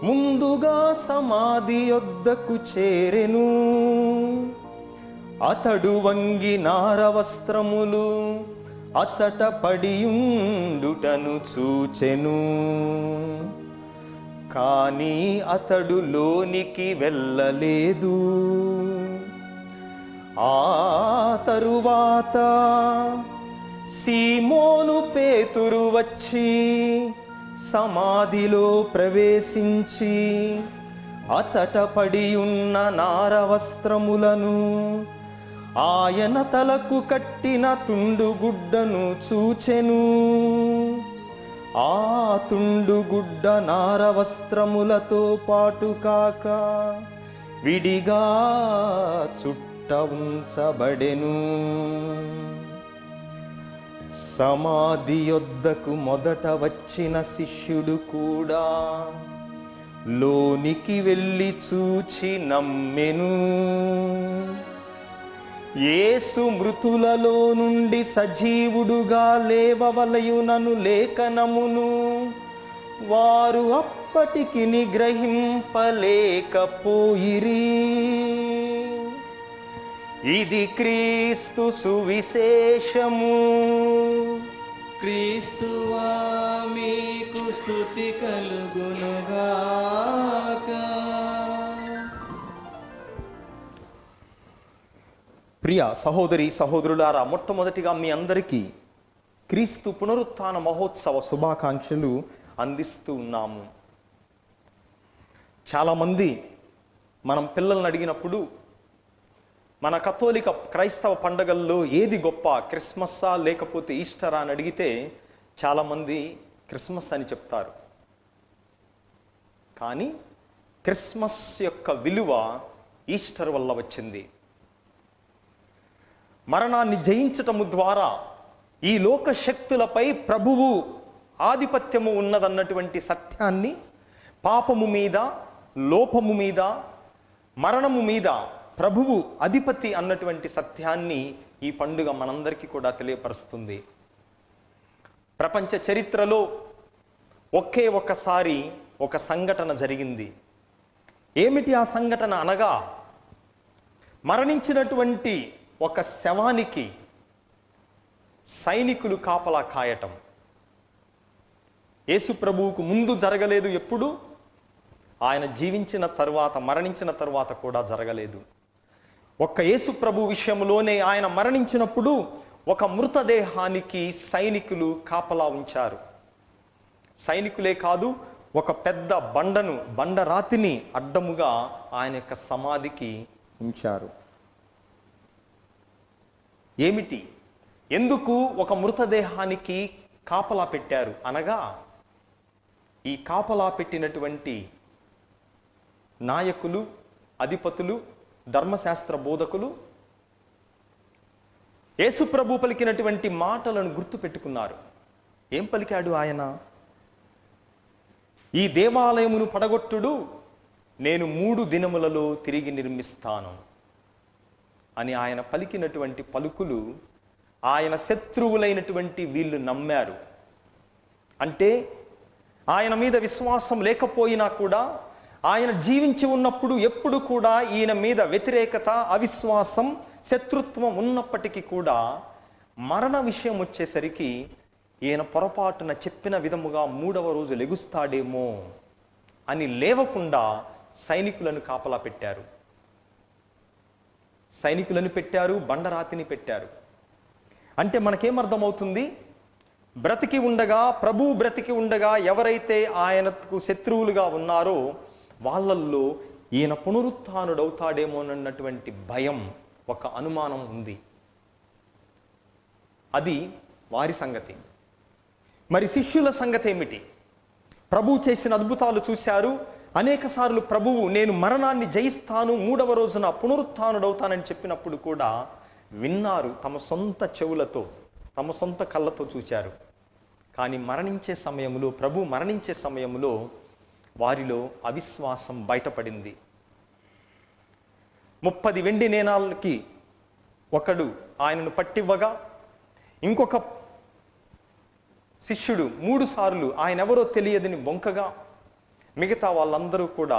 ముందుగా సమాధి యొద్దకు చేరెను. అతడు వంగి నారవస్త్రములు అచట పడియుండుటను చూచెను. కానీ అతడు లోనికి వెళ్ళలేదు. ఆ తరువాత సీమోను పేతురు వచ్చి సమాధిలో ప్రవేశించి అచట పడియున్న నారవస్త్రములను ఆయన తలకు కట్టిన తుండుగుడ్డను చూచెను. ఆ తుండుగుడ్డ నారవస్త్రములతో పాటు కాక విడిగా చుట్ట ఉంచబడెను. సమాధి యొద్దకు మొదట వచ్చిన శిష్యుడు కూడా లోనికి వెళ్ళి చూచి నమ్మెను. యేసు మృతులలో నుండి సజీవుడుగా లేవవలయునను లేఖనమును వారు అప్పటికి గ్రహింపలేకపోయిరి. ఇది క్రీస్తు సువిశేషము. క్రీస్తువా మీకు స్తుతి కలుగునుగాక. ప్రియ సహోదరి సహోదరులారా, మొట్టమొదటిగా మీ అందరికీ క్రీస్తు పునరుత్థాన మహోత్సవ శుభాకాంక్షలు అందిస్తూ ఉన్నాము. చాలామంది మనం పిల్లల్ని అడిగినప్పుడు మన కథోలిక క్రైస్తవ పండగల్లో ఏది గొప్ప, క్రిస్మస్సా లేకపోతే ఈస్టరా అని అడిగితే చాలామంది క్రిస్మస్ అని చెప్తారు. కానీ క్రిస్మస్ యొక్క విలువ ఈస్టర్ వల్ల వచ్చింది. మరణాన్ని జయించటము ద్వారా ఈ లోక శక్తులపై ప్రభువు ఆధిపత్యము ఉన్నదన్నటువంటి సత్యాన్ని, పాపము మీద, లోపము మీద, మరణము మీద ప్రభువు అధిపతి అన్నటువంటి సత్యాన్ని ఈ పండుగ మనందరికీ కూడా తెలియపరుస్తుంది. ప్రపంచ చరిత్రలో ఒకే ఒక్కసారి ఒక సంఘటన జరిగింది. ఏమిటి ఆ సంఘటన అనగా, మరణించినటువంటి ఒక శవానికి సైనికులు కాపలా కాయటం. యేసు ప్రభువుకు ముందు జరగలేదు ఎప్పుడు. ఆయన జీవించిన తరువాత, మరణించిన తరువాత కూడా జరగలేదు. ఒక్క యేసు ప్రభు విషయంలోనే ఆయన మరణించినప్పుడు ఒక మృతదేహానికి సైనికులు కాపలా ఉంచారు. సైనికులే కాదు, ఒక పెద్ద బండరాతిని అడ్డముగా ఆయన యొక్క సమాధికి ఉంచారు. ఏమిటి, ఎందుకు ఒక మృతదేహానికి కాపలా పెట్టారు అనగా, ఈ కాపలా పెట్టినటువంటి నాయకులు, అధిపతులు, ధర్మశాస్త్ర బోధకులు యేసుప్రభు పలికినటువంటి మాటలను గుర్తుపెట్టుకున్నారు. ఏం పలికాడు ఆయన? ఈ దేవాలయమును పడగొట్టుడు, నేను 3 దినములలో తిరిగి నిర్మిస్తాను అని ఆయన పలికినటువంటి పలుకులు ఆయన శత్రువులైనటువంటి వీళ్ళు నమ్మారు. అంటే ఆయన మీద విశ్వాసం లేకపోయినా కూడా, ఆయన జీవించి ఉన్నప్పుడు ఎప్పుడు కూడా ఈయన మీద వ్యతిరేకత, అవిశ్వాసం, శత్రుత్వం ఉన్నప్పటికీ కూడా మరణ విషయం వచ్చేసరికి ఈయన పొరపాటున చెప్పిన విధముగా 3వ రోజు లెగుస్తాడేమో అని లేవకుండా సైనికులను కాపలా పెట్టారు. సైనికులను పెట్టారు, బండరాతిని పెట్టారు. అంటే మనకేమర్థమవుతుంది? బ్రతికి ఉండగా, ప్రభువు బ్రతికి ఉండగా ఎవరైతే ఆయనకు శత్రువులుగా ఉన్నారో వాళ్ళల్లో ఈయన పునరుత్థానుడవుతాడేమోనన్నటువంటి భయం, ఒక అనుమానం ఉంది. అది వారి సంగతి. మరి శిష్యుల సంగతి ఏమిటి? ప్రభువు చేసిన అద్భుతాలు చూశారు. అనేక సార్లు ప్రభువు నేను మరణాన్ని జయిస్తాను, 3వ రోజున పునరుత్థానుడవుతానని చెప్పినప్పుడు కూడా విన్నారు. తమ సొంత చెవులతో, తమ సొంత కళ్ళతో చూశారు. కానీ మరణించే సమయంలో, ప్రభు మరణించే సమయంలో వారిలో అవిశ్వాసం బయటపడింది. 30 వెండి నేనాలకి ఒకడు ఆయనను పట్టివ్వగా, ఇంకొక శిష్యుడు 3 సార్లు ఆయన ఎవరో తెలియదని బొంకగా, మిగతా వాళ్ళందరూ కూడా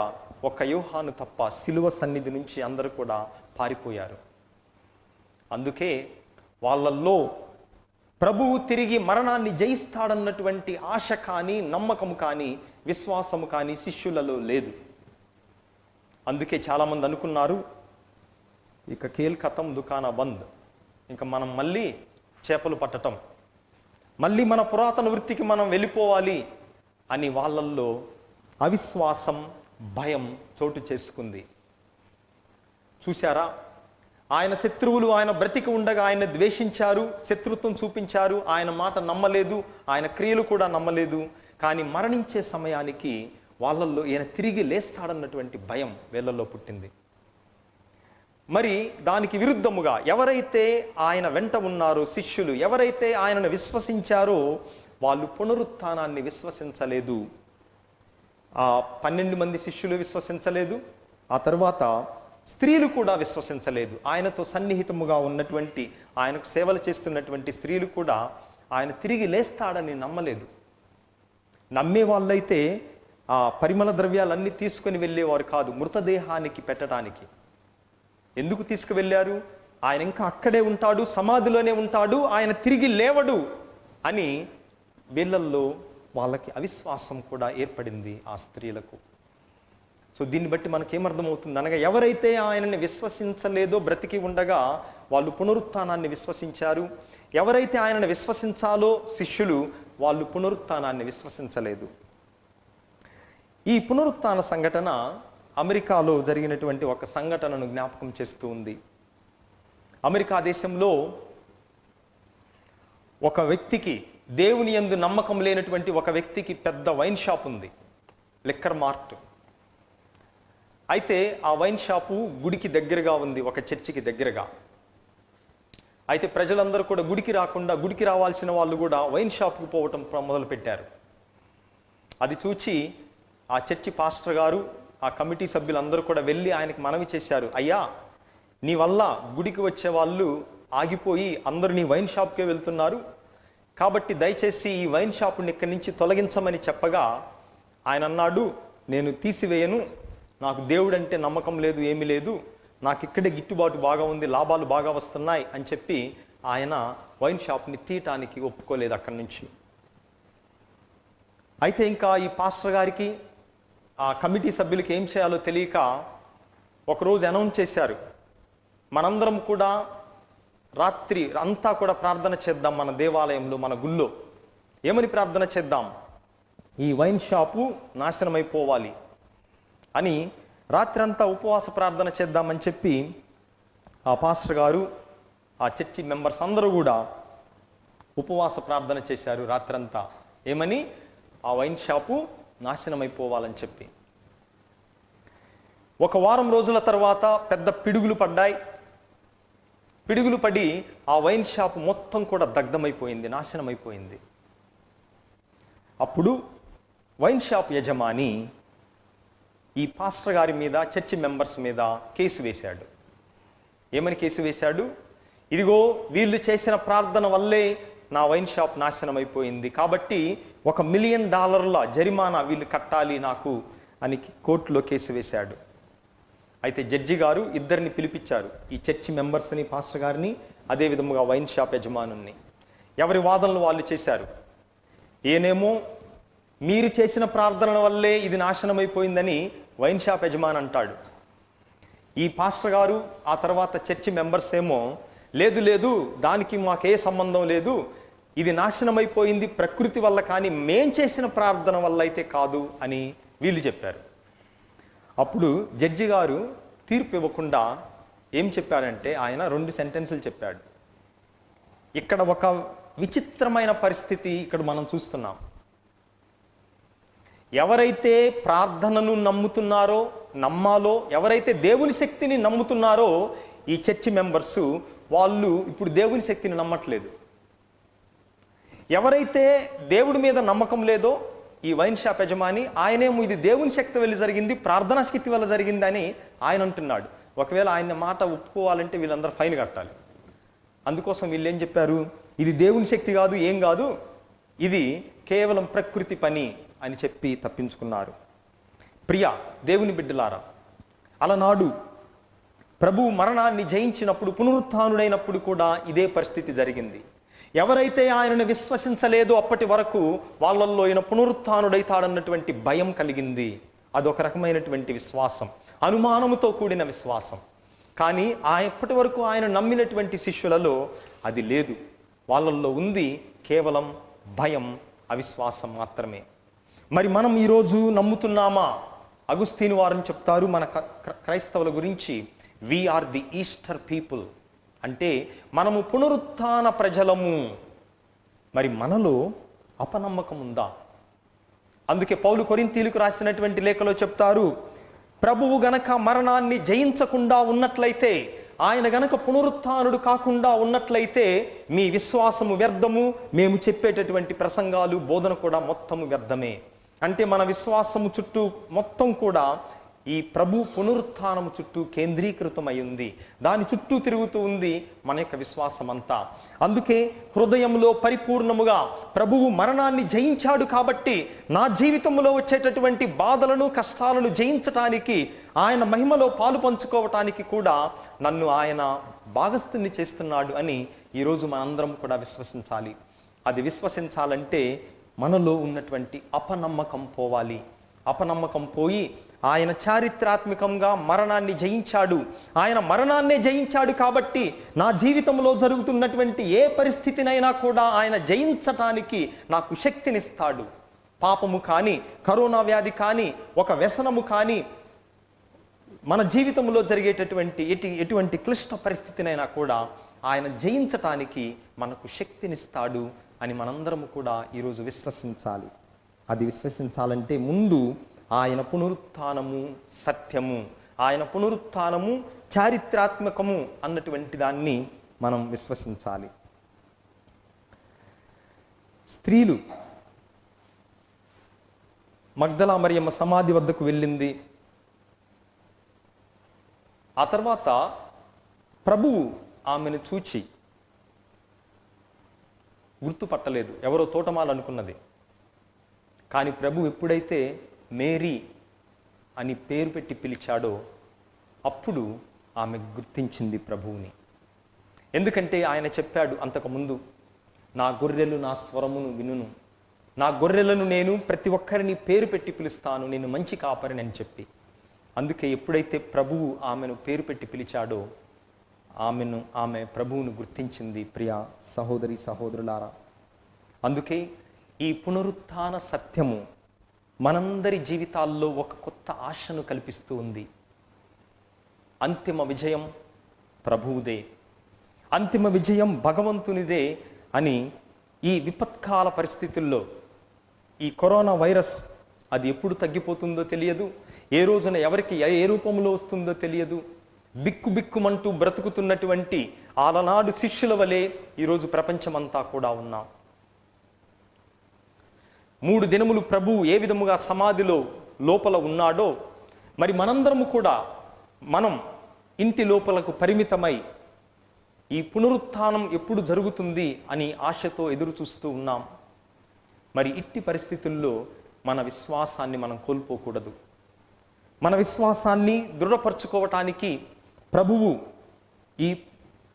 ఒక్క యోహాను తప్ప సిలువ సన్నిధి నుంచి అందరూ కూడా పారిపోయారు. అందుకే వాళ్ళల్లో ప్రభువు తిరిగి మరణాన్ని జయిస్తాడన్నటువంటి ఆశ కానీ, నమ్మకము కానీ, విశ్వాసము కానీ శిష్యులలో లేదు. అందుకే చాలామంది అనుకున్నారు, ఇక కేల్ ఖతం దుకాణ బంద్, ఇంకా మనం మళ్ళీ చేపలు పట్టటం, మళ్ళీ మన పురాతన వృత్తికి మనం వెళ్ళిపోవాలి అని వాళ్ళల్లో అవిశ్వాసం, భయం చోటు చేసుకుంది. చూశారా, ఆయన శత్రువులు ఆయన బ్రతికి ఉండగా ఆయన ద్వేషించారు, శత్రుత్వం చూపించారు, ఆయన మాట నమ్మలేదు, ఆయన క్రియలు కూడా నమ్మలేదు. కానీ మరణించే సమయానికి వాళ్ళల్లో ఈయన తిరిగి లేస్తాడన్నటువంటి భయం వీళ్ళల్లో పుట్టింది. మరి దానికి విరుద్ధముగా ఎవరైతే ఆయన వెంట ఉన్నారో శిష్యులు, ఎవరైతే ఆయనను విశ్వసించారో వాళ్ళు పునరుత్థానాన్ని విశ్వసించలేదు. ఆ 12 మంది శిష్యులు విశ్వసించలేదు. ఆ తర్వాత స్త్రీలు కూడా విశ్వసించలేదు. ఆయనతో సన్నిహితముగా ఉన్నటువంటి, ఆయనకు సేవలు చేస్తున్నటువంటి స్త్రీలు కూడా ఆయన తిరిగి లేస్తాడని నమ్మలేదు. నమ్మే వాళ్ళైతే ఆ పరిమళ ద్రవ్యాలన్నీ తీసుకొని వెళ్ళేవారు కాదు మృతదేహానికి పెట్టడానికి. ఎందుకు తీసుకువెళ్ళారు? ఆయన ఇంకా అక్కడే ఉంటాడు, సమాధిలోనే ఉంటాడు, ఆయన తిరిగి లేవడు అని వీళ్ళల్లో వాళ్ళకి అవిశ్వాసం కూడా ఏర్పడింది ఆ స్త్రీలకు. సో దీన్ని బట్టి మనకేమర్థమవుతుంది అనగా, ఎవరైతే ఆయనని విశ్వసించలేదో బ్రతికి ఉండగా వాళ్ళు పునరుత్థానాన్ని విశ్వసించారు. ఎవరైతే ఆయనను విశ్వసించాలో శిష్యులు, వాళ్ళు పునరుత్థానాన్ని విశ్వసించలేదు. ఈ పునరుత్థాన సంఘటన అమెరికాలో జరిగినటువంటి ఒక సంఘటనను జ్ఞాపకం చేస్తూ ఉంది. అమెరికా దేశంలో ఒక వ్యక్తికి, దేవుని యందు నమ్మకం లేనటువంటి ఒక వ్యక్తికి పెద్ద వైన్ షాప్ ఉంది, లిక్కర్ మార్ట్. అయితే ఆ వైన్ షాపు గుడికి దగ్గరగా ఉంది, ఒక చర్చికి దగ్గరగా. అయితే ప్రజలందరూ కూడా గుడికి రాకుండా, గుడికి రావాల్సిన వాళ్ళు కూడా వైన్ షాప్కి పోవటం మొదలుపెట్టారు. అది చూచి ఆ చర్చి పాస్టర్ గారు, ఆ కమిటీ సభ్యులందరూ కూడా వెళ్ళి ఆయనకు మనవి చేశారు, అయ్యా నీ వల్ల గుడికి వచ్చే వాళ్ళు ఆగిపోయి అందరూ నీ వైన్ షాప్కే వెళ్తున్నారు, కాబట్టి దయచేసి ఈ వైన్ షాపుని ఇక్కడి నుంచి తొలగించమని చెప్పగా ఆయన అన్నాడు, నేను తీసివేయను, నాకు దేవుడు అంటే నమ్మకం లేదు, ఏమీ లేదు, నాకు ఇక్కడే గిట్టుబాటు బాగా ఉంది, లాభాలు బాగా వస్తున్నాయి అని చెప్పి ఆయన వైన్ షాప్ని తీయటానికి ఒప్పుకోలేదు అక్కడి నుంచి. అయితే ఇంకా ఈ పాస్టర్ గారికి ఆ కమిటీ సభ్యులకి ఏం చేయాలో తెలియక ఒకరోజు అనౌన్స్ చేశారు, మనందరం కూడా రాత్రి అంతా కూడా ప్రార్థన చేద్దాం మన దేవాలయంలో, మన గుళ్ళో. ఏమని ప్రార్థన చేద్దాం? ఈ వైన్ షాపు నాశనమైపోవాలి అని రాత్రి అంతా ఉపవాస ప్రార్థన చేద్దామని చెప్పి ఆ పాస్టర్ గారు, ఆ చర్చి మెంబర్స్ అందరూ కూడా ఉపవాస ప్రార్థన చేశారు రాత్రంతా. ఏమని? ఆ వైన్ షాపు నాశనమైపోవాలని చెప్పి. ఒక వారం రోజుల తర్వాత పెద్ద పిడుగులు పడ్డాయి. పిడుగులు పడి ఆ వైన్ షాపు మొత్తం కూడా దగ్ధమైపోయింది, నాశనమైపోయింది. అప్పుడు వైన్ షాప్ యజమాని ఈ పాస్టర్ గారి మీద, చర్చి మెంబర్స్ మీద కేసు వేశాడు. ఏమని కేసు వేశాడు? ఇదిగో వీళ్ళు చేసిన ప్రార్థన వల్లే నా వైన్ షాప్ నాశనం అయిపోయింది, కాబట్టి $1 మిలియన్ జరిమానా వీళ్ళు కట్టాలి నాకు అని కోర్టులో కేసు వేశాడు. అయితే జడ్జి గారు ఇద్దరిని పిలిపించారు, ఈ చర్చి మెంబర్స్ని, పాస్టర్ గారిని, అదేవిధముగా వైన్ షాప్ యజమానుని. ఎవరి వాదనలు వాళ్ళు చేశారు. ఈయనేమో మీరు చేసిన ప్రార్థన వల్లే ఇది నాశనమైపోయిందని వైన్ షాప్ యజమాని అంటాడు. ఈ పాస్టర్ గారు, ఆ తర్వాత చర్చి మెంబర్స్ ఏమో లేదు లేదు, దానికి మాకే సంబంధం లేదు, ఇది నాశనమైపోయింది ప్రకృతి వల్ల కానీ మేం చేసిన ప్రార్థన వల్ల అయితే కాదు అని వీళ్ళు చెప్పారు. అప్పుడు జడ్జి గారు తీర్పు ఇవ్వకుండా ఏం చెప్పాడంటే, ఆయన 2 సెంటెన్సులు చెప్పాడు. ఇక్కడ ఒక విచిత్రమైన పరిస్థితి ఇక్కడ మనం చూస్తున్నాం. ఎవరైతే ప్రార్థనను నమ్మాలో, ఎవరైతే దేవుని శక్తిని నమ్ముతున్నారో ఈ చర్చి మెంబర్సు, వాళ్ళు ఇప్పుడు దేవుని శక్తిని నమ్మట్లేదు. ఎవరైతే దేవుడి మీద నమ్మకం లేదో ఈ వైన్ షాప్ యజమాని, ఆయనేమో ఇది దేవుని శక్తి వల్ల జరిగింది, ప్రార్థనా శక్తి వల్ల జరిగిందని ఆయన అంటున్నాడు. ఒకవేళ ఆయన మాట ఒప్పుకోవాలంటే వీళ్ళందరూ ఫైన్ కట్టాలి. అందుకోసం వీళ్ళు ఏం చెప్పారు? ఇది దేవుని శక్తి కాదు, ఏం కాదు, ఇది కేవలం ప్రకృతి పని అని చెప్పి తప్పించుకున్నారు. ప్రియ దేవుని బిడ్డలారా, అలనాడు ప్రభువు మరణాన్ని జయించినప్పుడు, పునరుత్థానుడైనప్పుడు కూడా ఇదే పరిస్థితి జరిగింది. ఎవరైతే ఆయనను విశ్వసించలేదో అప్పటి వరకు వాళ్ళల్లో ఆయన పునరుత్థానుడైతాడన్నటువంటి భయం కలిగింది. అదొక రకమైనటువంటి విశ్వాసం, అనుమానముతో కూడిన విశ్వాసం. కానీ ఎప్పటి వరకు ఆయన నమ్మినటువంటి శిష్యులలో అది లేదు. వాళ్ళల్లో ఉంది కేవలం భయం, అవిశ్వాసం మాత్రమే. మరి మనం ఈరోజు నమ్ముతున్నామా? అగుస్తీను వారు చెప్తారు మన క్రైస్తవుల గురించి, వీఆర్ ది ఈస్టర్ పీపుల్, అంటే మనము పునరుత్థాన ప్రజలము. మరి మనలో అపనమ్మకం ఉందా? అందుకే పౌలు కొరింథీయులకు రాసినటువంటి లేఖలో చెప్తారు, ప్రభువు గనక మరణాన్ని జయించకుండా ఉన్నట్లయితే, ఆయన గనక పునరుత్థానుడు కాకుండా ఉన్నట్లయితే మీ విశ్వాసము వ్యర్థము, మేము చెప్పేటటువంటి ప్రసంగాలు, బోధన కూడా మొత్తము వ్యర్థమే. అంటే మన విశ్వాసము చుట్టూ మొత్తం కూడా ఈ ప్రభు పునరుత్థానము చుట్టూ కేంద్రీకృతమై ఉంది, దాని చుట్టూ తిరుగుతూ ఉంది మన యొక్క విశ్వాసం అంతా. అందుకే హృదయంలో పరిపూర్ణముగా ప్రభువు మరణాన్ని జయించాడు కాబట్టి నా జీవితంలో వచ్చేటటువంటి బాధలను, కష్టాలను జయించటానికి, ఆయన మహిమలో పాలు పంచుకోవటానికి కూడా నన్ను ఆయన భాగస్థుని చేస్తున్నాడు అని ఈరోజు మనందరం కూడా విశ్వసించాలి. అది విశ్వసించాలంటే మనలో ఉన్నటువంటి అపనమ్మకం పోవాలి. అపనమ్మకం పోయి ఆయన చారిత్రాత్మకంగా మరణాన్ని జయించాడు, ఆయన మరణాన్నే జయించాడు కాబట్టి నా జీవితంలో జరుగుతున్నటువంటి ఏ పరిస్థితినైనా కూడా ఆయన జయించటానికి నాకు శక్తినిస్తాడు. పాపము కానీ, కరోనా వ్యాధి కానీ, ఒక వ్యసనము కానీ, మన జీవితంలో జరిగేటటువంటి ఎటువంటి క్లిష్ట పరిస్థితినైనా కూడా ఆయన జయించటానికి మనకు శక్తినిస్తాడు అని మనందరము కూడా ఈరోజు విశ్వసించాలి. అది విశ్వసించాలంటే ముందు ఆయన పునరుత్థానము సత్యము, ఆయన పునరుత్థానము చారిత్రాత్మకము అన్నటువంటి దాన్ని మనం విశ్వసించాలి. స్త్రీలు మగ్దలా మరియమ్మ సమాధి వద్దకు వెళ్ళింది. ఆ తర్వాత ప్రభువు ఆమెను చూచి గుర్తుపట్టలేదు, ఎవరో తోటమాలు అనుకున్నది. కానీ ప్రభు ఎప్పుడైతే మేరీ అని పేరు పెట్టి పిలిచాడో అప్పుడు ఆమె గుర్తించింది ప్రభువుని. ఎందుకంటే ఆయన చెప్పాడు అంతకుముందు, నా గొర్రెలు నా స్వరమును వినును, నా గొర్రెలను నేను ప్రతి ఒక్కరిని పేరు పెట్టి పిలుస్తాను, నేను మంచి కాపరిని అని చెప్పి. అందుకే ఎప్పుడైతే ప్రభువు ఆమెను పేరు పెట్టి పిలిచాడో ఆమె ప్రభువును గుర్తించింది. ప్రియ సహోదరి సహోదరులారా, అందుకే ఈ పునరుత్థాన సత్యము మనందరి జీవితాల్లో ఒక కొత్త ఆశను కల్పిస్తూ ఉంది. అంతిమ విజయం ప్రభువుదే, అంతిమ విజయం భగవంతునిదే అని ఈ విపత్కాల పరిస్థితుల్లో, ఈ కరోనా వైరస్ అది ఎప్పుడు తగ్గిపోతుందో తెలియదు, ఏ రోజున ఎవరికి ఏ రూపంలో వస్తుందో తెలియదు. బిక్కుమంటూ బ్రతుకుతున్నటువంటి ఆలనాడు శిష్యుల వలె ఈరోజు ప్రపంచమంతా కూడా ఉన్నాం. 3 దినములు ప్రభువు ఏ విధముగా సమాధిలో లోపల ఉన్నాడో, మరి మనందరము కూడా మనం ఇంటి లోపలకు పరిమితమై ఈ పునరుత్థానం ఎప్పుడు జరుగుతుంది అని ఆశతో ఎదురు చూస్తూ ఉన్నాం. మరి ఇట్టి పరిస్థితుల్లో మన విశ్వాసాన్ని మనం కోల్పోకూడదు. మన విశ్వాసాన్ని దృఢపరచుకోవటానికి ప్రభువు ఈ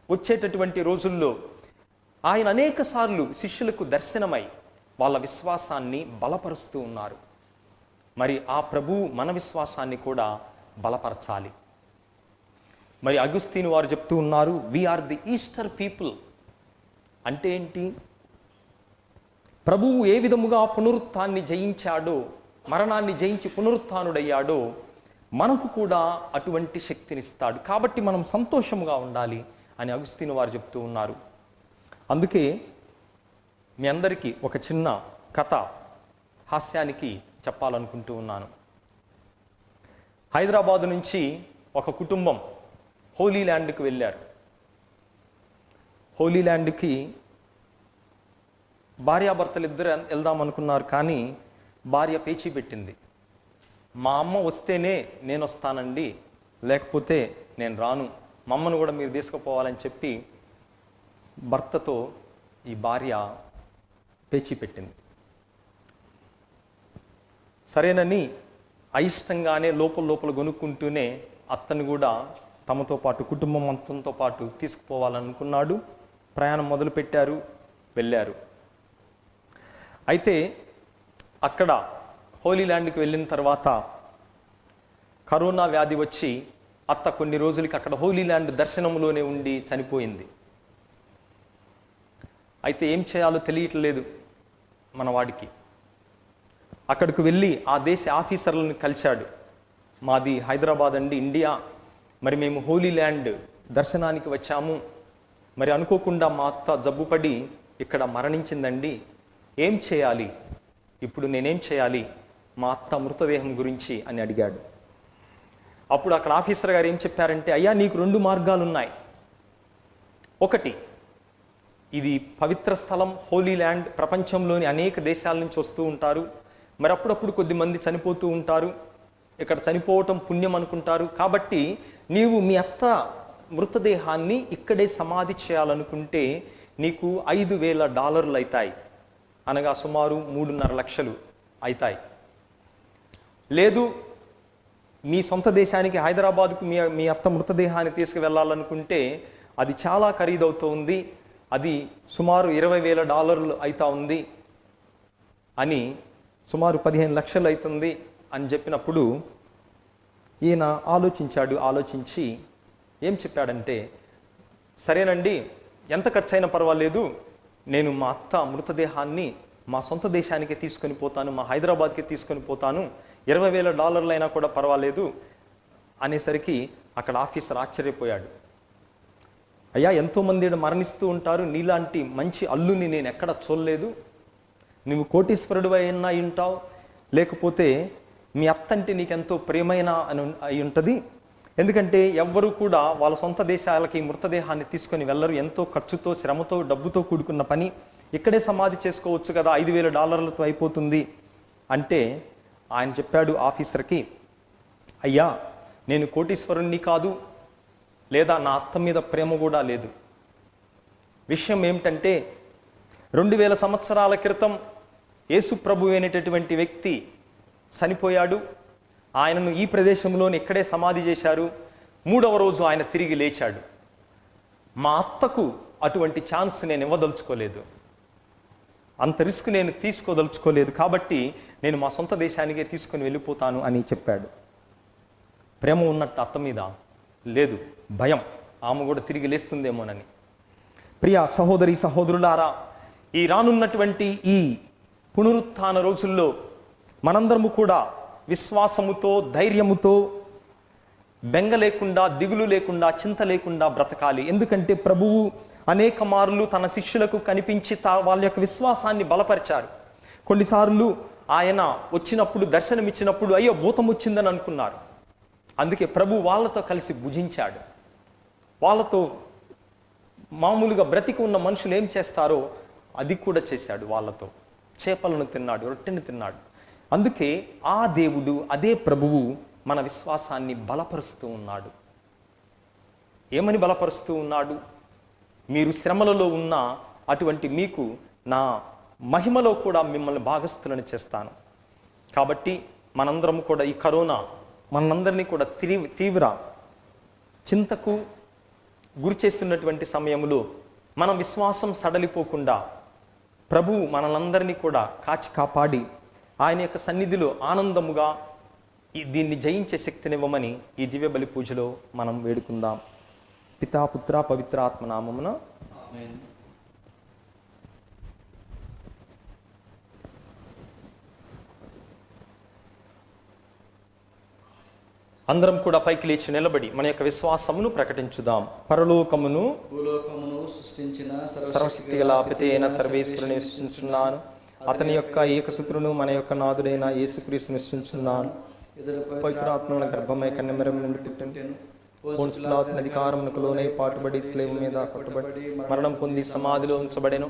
వచ్చేటటువంటి రోజుల్లో ఆయన అనేక సార్లు శిష్యులకు దర్శనమై వాళ్ళ విశ్వాసాన్ని బలపరుస్తూ ఉన్నారు. మరి ఆ ప్రభువు మన విశ్వాసాన్ని కూడా బలపరచాలి. మరి అగుస్తీను వారు చెప్తూ ఉన్నారు, వీఆర్ ది ఈస్టర్ పీపుల్. అంటే ఏంటి? ప్రభువు ఏ విధముగా పునరుత్థాన్ని జయించాడో, మరణాన్ని జయించి పునరుత్థానుడయ్యాడో, మనకు కూడా అటువంటి శక్తినిస్తాడు. కాబట్టి మనం సంతోషంగా ఉండాలి అని అగుస్తీను వారు చెప్తూ ఉన్నారు. అందుకే మీ అందరికీ ఒక చిన్న కథ హాస్యానికి చెప్పాలనుకుంటూ ఉన్నాను. హైదరాబాదు నుంచి ఒక కుటుంబం హోలీ ల్యాండ్కి వెళ్ళారు. హోలీ ల్యాండ్కి భార్యాభర్తలు ఇద్దరు వెళ్దాం అనుకున్నారు, కానీ భార్య పేచీ పెట్టింది. మా అమ్మ వస్తేనే నేను వస్తానండి, లేకపోతే నేను రాను, మా అమ్మను కూడా మీరు తీసుకుపోవాలని చెప్పి భర్తతో ఈ భార్య పేచీ పెట్టింది. సరేనని అయిష్టంగానే లోపల కొనుక్కుంటూనే అత్తను కూడా తమతో పాటు కుటుంబం అంతంతో పాటు తీసుకుపోవాలనుకున్నాడు. ప్రయాణం మొదలుపెట్టారు, వెళ్ళారు. అయితే అక్కడ హోలీ ల్యాండ్కి వెళ్ళిన తర్వాత కరోనా వ్యాధి వచ్చి అత్త కొన్ని రోజులకి అక్కడ హోలీ ల్యాండ్ దర్శనంలోనే ఉండి చనిపోయింది. అయితే ఏం చేయాలో తెలియట్లేదు మన వాడికి. అక్కడికి వెళ్ళి ఆ దేశ ఆఫీసర్లను కలిశాడు. మాది హైదరాబాద్ అండి, ఇండియా, మరి మేము హోలీ ల్యాండ్ దర్శనానికి వచ్చాము, మరి అనుకోకుండా మా అత్త జబ్బుపడి ఇక్కడ మరణించిందండి, ఏం చేయాలి, ఇప్పుడు నేనేం చేయాలి మా అత్త మృతదేహం గురించి అని అడిగాడు. అప్పుడు అక్కడ ఆఫీసర్ గారు ఏం చెప్పారంటే, అయ్యా నీకు 2 మార్గాలు ఉన్నాయి. ఒకటి, ఇది పవిత్ర స్థలం హోలీ ల్యాండ్, ప్రపంచంలోని అనేక దేశాల నుంచి వస్తూ ఉంటారు, మరి అప్పుడప్పుడు కొద్దిమంది చనిపోతూ ఉంటారు, ఇక్కడ చనిపోవటం పుణ్యం అనుకుంటారు, కాబట్టి నీవు మీ అత్త మృతదేహాన్ని ఇక్కడే సమాధి చేయాలనుకుంటే నీకు $5,000 అవుతాయి, అనగా సుమారు 3.5 లక్షలు అవుతాయి. లేదు మీ సొంత దేశానికి హైదరాబాద్కు మీ అత్త మృతదేహాన్ని తీసుకువెళ్ళాలనుకుంటే అది చాలా ఖరీదవుతుంది, అది సుమారు $20,000 అవుతా ఉంది అని, సుమారు 15 లక్షలు అవుతుంది అని చెప్పినప్పుడు ఈయన ఆలోచించి ఏం చెప్పాడంటే, సరేనండి ఎంత ఖర్చు అయినా పర్వాలేదు, నేను మా అత్త మృతదేహాన్ని మా సొంత దేశానికి తీసుకొని పోతాను, మా హైదరాబాద్కి తీసుకొని పోతాను, $20,000 అయినా కూడా పర్వాలేదు అనేసరికి అక్కడ ఆఫీసర్ ఆశ్చర్యపోయాడు. అయ్యా ఎంతోమంది మరణిస్తూ ఉంటారు, నీలాంటి మంచి అల్లుని నేను ఎక్కడ చూడలేదు, నువ్వు కోటీశ్వరుడు అయినా ఉంటావు, లేకపోతే మీ అత్త అంటే నీకెంతో ప్రేమైన అని అయి ఉంటుంది, ఎందుకంటే ఎవ్వరూ కూడా వాళ్ళ సొంత దేశాలకి మృతదేహాన్ని తీసుకొని వెళ్ళరు, ఎంతో ఖర్చుతో శ్రమతో డబ్బుతో కూడుకున్న పని, ఇక్కడే సమాధి చేసుకోవచ్చు కదా, $5,000 అయిపోతుంది అంటే ఆయన చెప్పాడు ఆఫీసర్కి, అయ్యా నేను కోటీశ్వరుణ్ణి కాదు, లేదా నా అత్త మీద ప్రేమ కూడా లేదు. విషయం ఏమిటంటే 2000 సంవత్సరాల క్రితం యేసు ప్రభు అయినటువంటి వ్యక్తి చనిపోయాడు, ఆయనను ఈ ప్రదేశంలోని ఇక్కడే సమాధి చేశారు, 3వ రోజు ఆయన తిరిగి లేచాడు. మా అత్తకు అటువంటి ఛాన్స్ నేను ఇవ్వదలుచుకోలేదు. అంత రిస్క్ నేను తీసుకోదలుచుకోలేదు, కాబట్టి నేను మా సొంత దేశానికే తీసుకొని వెళ్ళిపోతాను అని చెప్పాడు. ప్రేమ ఉన్నట్టు అత్త మీద లేదు, భయం, ఆమె కూడా తిరిగి లేస్తుందేమోనని. ప్రియ సహోదరి సహోదరులారా, ఈ రానున్నటువంటి ఈ పునరుత్థాన రోజుల్లో మనందరము కూడా విశ్వాసముతో, ధైర్యముతో, బెంగ లేకుండా, దిగులు లేకుండా, చింత లేకుండా బ్రతకాలి. ఎందుకంటే ప్రభువు అనేక మార్లు తన శిష్యులకు కనిపించి వాళ్ళ యొక్క విశ్వాసాన్ని బలపరిచారు. కొన్నిసార్లు ఆయన వచ్చినప్పుడు, దర్శనమిచ్చినప్పుడు అయ్యో భూతం వచ్చిందని అనుకున్నారు. అందుకే ప్రభు వాళ్ళతో కలిసి భుజించాడు. వాళ్ళతో మామూలుగా బ్రతికి ఉన్న మనుషులు ఏం చేస్తారో అది కూడా చేశాడు. వాళ్ళతో చేపలను తిన్నాడు, రొట్టెని తిన్నాడు. అందుకే ఆ దేవుడు, అదే ప్రభువు మన విశ్వాసాన్ని బలపరుస్తూ ఉన్నాడు. ఏమని బలపరుస్తూ ఉన్నాడు? మీరు శ్రమలలో ఉన్న అటువంటి మీకు నా మహిమలో కూడా మిమ్మల్ని భాగస్థులను చేస్తాను. కాబట్టి మనందరం కూడా ఈ కరోనా మనందరినీ కూడా తీవ్ర చింతకు గురి చేస్తున్నటువంటి సమయంలో మన విశ్వాసం సడలిపోకుండా ప్రభువు మనలందరినీ కూడా కాచి కాపాడి ఆయన యొక్క సన్నిధిలో ఆనందముగా దీన్ని జయించే శక్తినివ్వమని ఈ దివ్య బలి పూజలో మనం వేడుకుందాం. పితా, పుత్ర, పవిత్ర ఆత్మ నామమున ఆమేన్. అందరం కూడా పైకి లేచి నిలబడి మన యొక్క విశ్వాసమును ప్రకటించుదాం. పరలోకమును భూలోకమును సృష్టించిన సర్వశక్తి గల పిత అయిన సర్వేశ్వరుని విశ్వసిస్తున్నాను. అతని యొక్క ఏకసుత్రును మన యొక్క నాథుడైన యేసుక్రీస్తుని విశ్వసిస్తున్నాను. పవిత్రాత్మల గర్భమై కన్యమరం నుండి పుట్టిన పోన్సులాతు అధికారమునకు లోనై పాటుబడి స్లేవ్ మీద కొట్టబడి మరణం పొంది సమాధిలో ఉంచబడెను.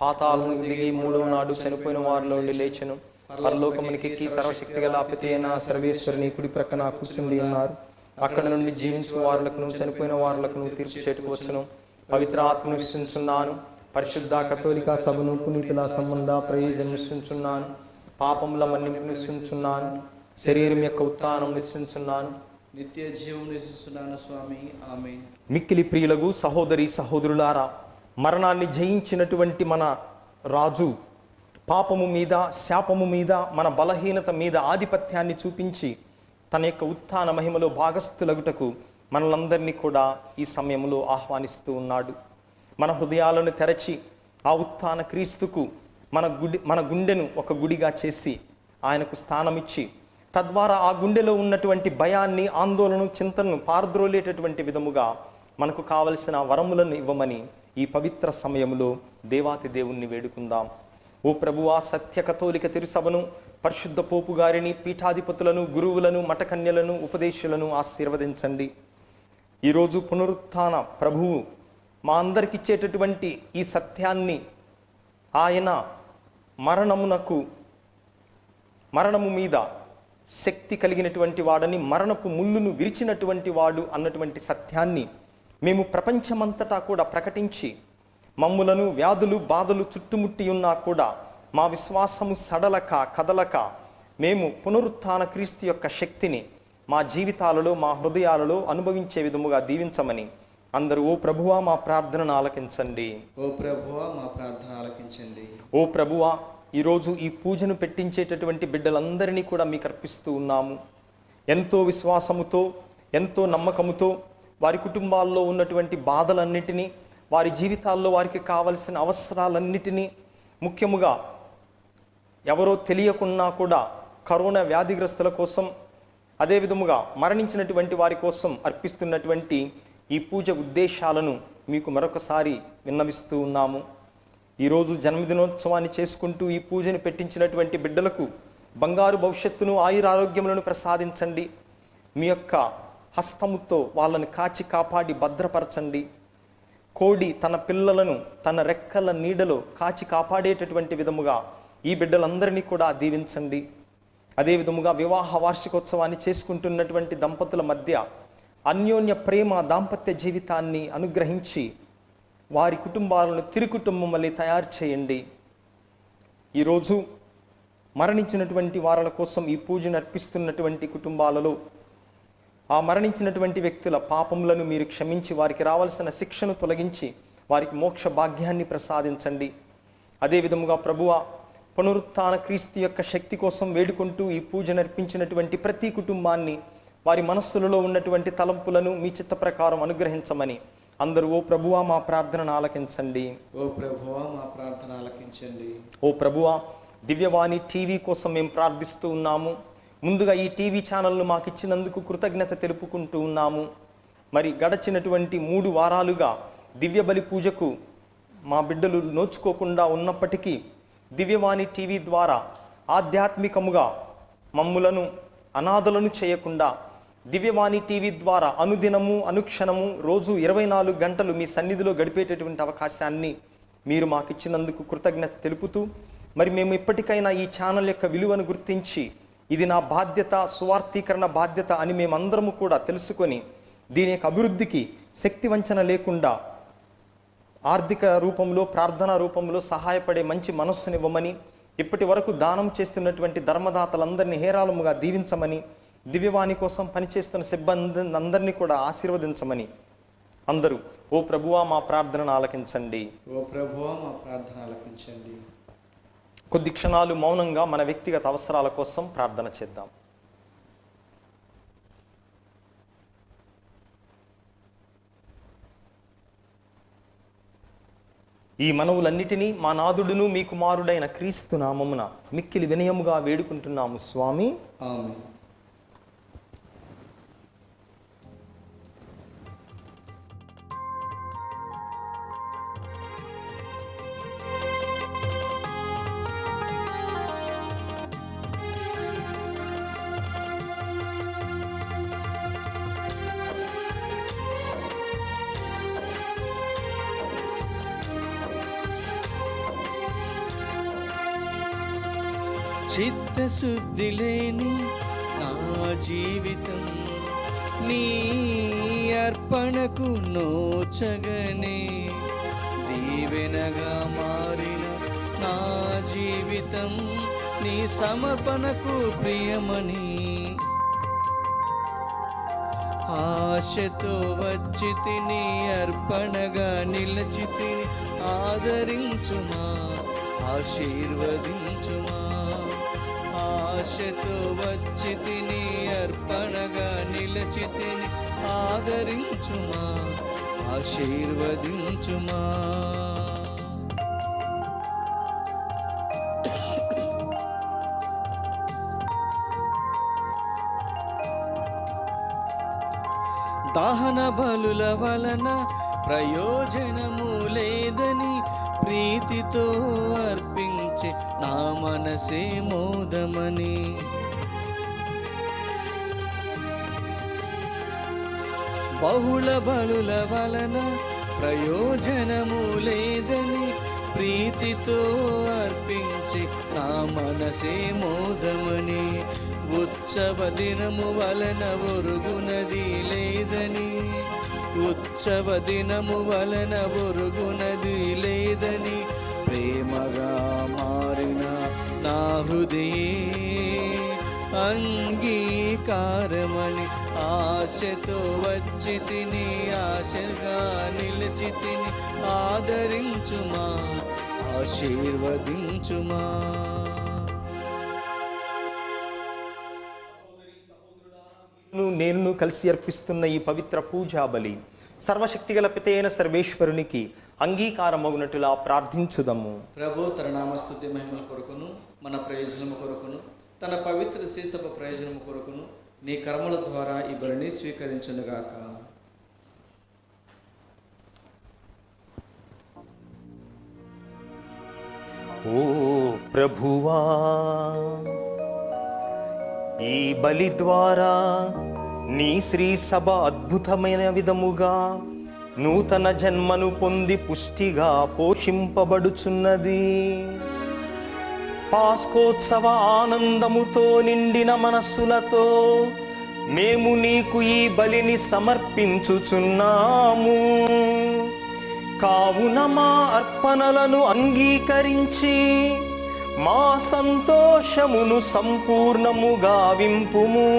పాతాళమునకు దిగి మూడవ నాడు చనిపోయిన వారిలో నుండి లేచెను. పరలోకమునికి సర్వశక్తి గల పిత అయిన సర్వేశ్వరుని కుడి ప్రక్కన కూర్చుండి ఉన్నారు. అక్కడ నుండి జీవించు వారులకును చనిపోయిన వారులకును తీర్పు చేటుకు వచ్చును. పవిత్ర ఆత్మను విశ్వసిస్తున్నాను. పరిశుద్ధ కథోలిక సభను, పునీతుల సంబంధ ప్రయోజనం విశ్వసిస్తున్నాను. పాపముల మన్నింపును విశ్వసిస్తున్నాను. శరీరం యొక్క ఉత్థానం విశ్వసిస్తున్నాను. నిత్య జీవం నివసిస్తున్నాను స్వామి. ఆమేన్. మిక్కిలి ప్రియులకు సహోదరి సహోదరులారా, మరణాన్ని జయించినటువంటి మన రాజు పాపము మీద, శాపము మీద, మన బలహీనత మీద ఆధిపత్యాన్ని చూపించి తన యొక్క ఉత్థాన మహిమలో భాగస్థులగుటకు మనలందరినీ కూడా ఈ సమయంలో ఆహ్వానిస్తూ ఉన్నాడు. మన హృదయాలను తెరచి ఆ ఉత్థాన క్రీస్తుకు మన గుండెను ఒక గుడిగా చేసి ఆయనకు స్థానమిచ్చి తద్వారా ఆ గుండెలో ఉన్నటువంటి భయాన్ని, ఆందోళన, చింతనను పారద్రోలేటటువంటి విధముగా మనకు కావలసిన వరములను ఇవ్వమని ఈ పవిత్ర సమయంలో దేవాతి దేవుణ్ణి వేడుకుందాం. ఓ ప్రభువా, సత్య కథోలిక తిరుసభను, పరిశుద్ధ పోపు గారిని, పీఠాధిపతులను, గురువులను, మఠకన్యలను, ఉపదేశులను ఆశీర్వదించండి. ఈరోజు పునరుత్థాన ప్రభువు మా అందరికిచ్చేటటువంటి ఈ సత్యాన్ని, ఆయన మరణము మీద శక్తి కలిగినటువంటి వాడని, మరణపు ముళ్ళును విరిచినటువంటి వాడు అన్నటువంటి సత్యాన్ని మేము ప్రపంచమంతటా కూడా ప్రకటించి మమ్ములను వ్యాధులు, బాధలు చుట్టుముట్టి ఉన్నా కూడా మా విశ్వాసము సడలక, కదలక మేము పునరుత్థాన క్రీస్తు యొక్క శక్తిని మా జీవితాలలో, మా హృదయాలలో అనుభవించే విధముగా దీవించమని అందరూ ఓ ప్రభువా మా ప్రార్థనను ఆలకించండి. ఓ ప్రభువా మా ప్రార్థన ఆలకించండి. ఓ ప్రభువా, ఈరోజు ఈ పూజను పెట్టించేటటువంటి బిడ్డలందరినీ కూడా మీకు అర్పిస్తూ ఉన్నాము. ఎంతో విశ్వాసముతో, ఎంతో నమ్మకముతో వారి కుటుంబాల్లో ఉన్నటువంటి బాధలన్నిటినీ, వారి జీవితాల్లో వారికి కావలసిన అవసరాలన్నిటినీ, ముఖ్యముగా ఎవరో తెలియకున్నా కూడా కరోనా వ్యాధిగ్రస్తుల కోసం, అదేవిధముగా మరణించినటువంటి వారి కోసం అర్పిస్తున్నటువంటి ఈ పూజ ఉద్దేశాలను మీకు మరొకసారి విన్నవిస్తూ ఉన్నాము. ఈరోజు జన్మదినోత్సవాన్ని చేసుకుంటూ ఈ పూజను పెట్టించినటువంటి బిడ్డలకు బంగారు భవిష్యత్తును, ఆయురారోగ్యములను ప్రసాదించండి. మీ యొక్క హస్తముతో వాళ్ళని కాచి కాపాడి భద్రపరచండి. కోడి తన పిల్లలను తన రెక్కల నీడలో కాచి కాపాడేటటువంటి విధముగా ఈ బిడ్డలందరినీ కూడా దీవించండి. అదేవిధముగా వివాహ వార్షికోత్సవాన్ని చేసుకుంటున్నటువంటి దంపతుల మధ్య అన్యోన్య ప్రేమ, దాంపత్య జీవితాన్ని అనుగ్రహించి వారి కుటుంబాలను తిరుకుటుంబం వల్లే తయారు చేయండి. ఈరోజు మరణించినటువంటి వారి కోసం ఈ పూజను అర్పిస్తున్నటువంటి కుటుంబాలలో ఆ మరణించినటువంటి వ్యక్తుల పాపములను మీరు క్షమించి వారికి రావాల్సిన శిక్షను తొలగించి వారికి మోక్ష భాగ్యాన్ని ప్రసాదించండి. అదే విధముగా ప్రభువా, పునరుత్థాన క్రీస్తు యొక్క శక్తి కోసం వేడుకుంటూ ఈ పూజ నర్పించినటువంటి ప్రతి కుటుంబాన్ని, వారి మనస్సులలో ఉన్నటువంటి తలంపులను మీ చిత్త ప్రకారం అనుగ్రహించమని అందరూ ఓ ప్రభువా మా ప్రార్థనను ఆలకించండి. ఓ ప్రభువా మా ప్రార్థన ఆలకించండి. ఓ ప్రభువా, దివ్యవాణి టీవీ కోసం మేము ప్రార్థిస్తూ ఉన్నాము. ముందుగా ఈ టీవీ ఛానల్ను మాకు ఇచ్చినందుకు కృతజ్ఞత తెలుపుకుంటూ ఉన్నాము. మరి గడచినటువంటి 3 వారాలుగా దివ్య బలి పూజకు మా బిడ్డలు నోచుకోకుండా ఉన్నప్పటికీ దివ్యవాణి టీవీ ద్వారా ఆధ్యాత్మికముగా మమ్ములను అనాథలను చేయకుండా దివ్యవాణి టీవీ ద్వారా అనుదినము అనుక్షణము రోజు 24 గంటలు మీ సన్నిధిలో గడిపేటటువంటి అవకాశాన్ని మీరు మాకు ఇచ్చినందుకు కృతజ్ఞత తెలుపుతూ, మరి మేము ఇప్పటికైనా ఈ ఛానల్ యొక్క విలువను గుర్తించి ఇది నా బాధ్యత, సువార్థీకరణ బాధ్యత అని మేమందరము కూడా తెలుసుకొని దీని యొక్క అభివృద్ధికి శక్తి వంచన లేకుండా ఆర్థిక రూపంలో, ప్రార్థనా రూపంలో సహాయపడే మంచి మనస్సునివ్వమని, ఇప్పటి వరకు దానం చేస్తున్నటువంటి ధర్మదాతలందరినీ హేరాళముగా దీవించమని, దివ్యవాణి కోసం పనిచేస్తున్న సిబ్బంది అందరినీ కూడా ఆశీర్వదించమని అందరూ ఓ ప్రభువా మా ప్రార్థనను ఆలకించండి. ఓ ప్రభువా మా ప్రార్థన ఆలకించండి. కొద్ది క్షణాలు మౌనంగా మన వ్యక్తిగత అవసరాల కోసం ప్రార్థన చేద్దాం. ఈ మనవులన్నిటినీ మా నాథుడును మీ కుమారుడైన క్రీస్తు నామమున మిక్కిలి వినయముగా వేడుకుంటున్నాము స్వామి. ఆమేన్. చిత్తశుద్ధి లేని నా జీవితం నీ అర్పణకు నోచగనే, దీవెనగా మారిన నా జీవితం నీ సమర్పణకు ప్రియమని, ఆశతో వచ్చి తిని అర్పణగా నిలచి తిని ఆదరించుమా, ఆశీర్వదించుమా. ఆశతో వచ్చి తిని అర్పణగా నిలచి తిని ఆదరించుమా, ఆశీర్వదించుమా. దహన బలుల వలన ప్రయోజనము లేదని ప్రీతితో అర్పించే నా మనసే మోదమని, బహుళ బలుల వలన ప్రయోజనము లేదని ప్రీతితో అర్పించి నా మనసే మోదమని, ఉత్సవ దినము వలన ఒరుగునది లేదని, ఉత్సవ దినము వలన ఒరుగునది లేదని ప్రేమగా మారిన నా హృదయే అంగీకారమని, ఆశతో వచ్చి తిని ఆశగా నిలిచి తిని ఆదరించుమా, ఆశీర్వదించుమా. నేను కలిసి అర్పిస్తున్న ఈ పవిత్ర పూజా బలి సర్వశక్తిగల పితైన సర్వేశ్వరునికి అంగీకారమగునట్టులా ప్రార్థించుదము. ప్రభు తన నామస్తుతి మహిమల కొరకును మన ప్రయోజనము కొరకును తన పవిత్ర శీసపు ప్రయోజనము కొరకును నీ కర్మల ద్వారా ఈ బలిని స్వీకరించునుగాక. ఓ ప్రభువా, ఈ బలి ద్వారా నీ శ్రీ సభ అద్భుతమైన విధముగా నూతన జన్మను పొంది పుష్టిగా పోషింపబడుచున్నది. పాస్కోత్సవ ఆనందముతో నిండిన మనస్సులతో మేము నీకు ఈ బలిని సమర్పించుచున్నాము. కావున మా అర్పణలను అంగీకరించి మా సంతోషమును సంపూర్ణముగా వింపుము.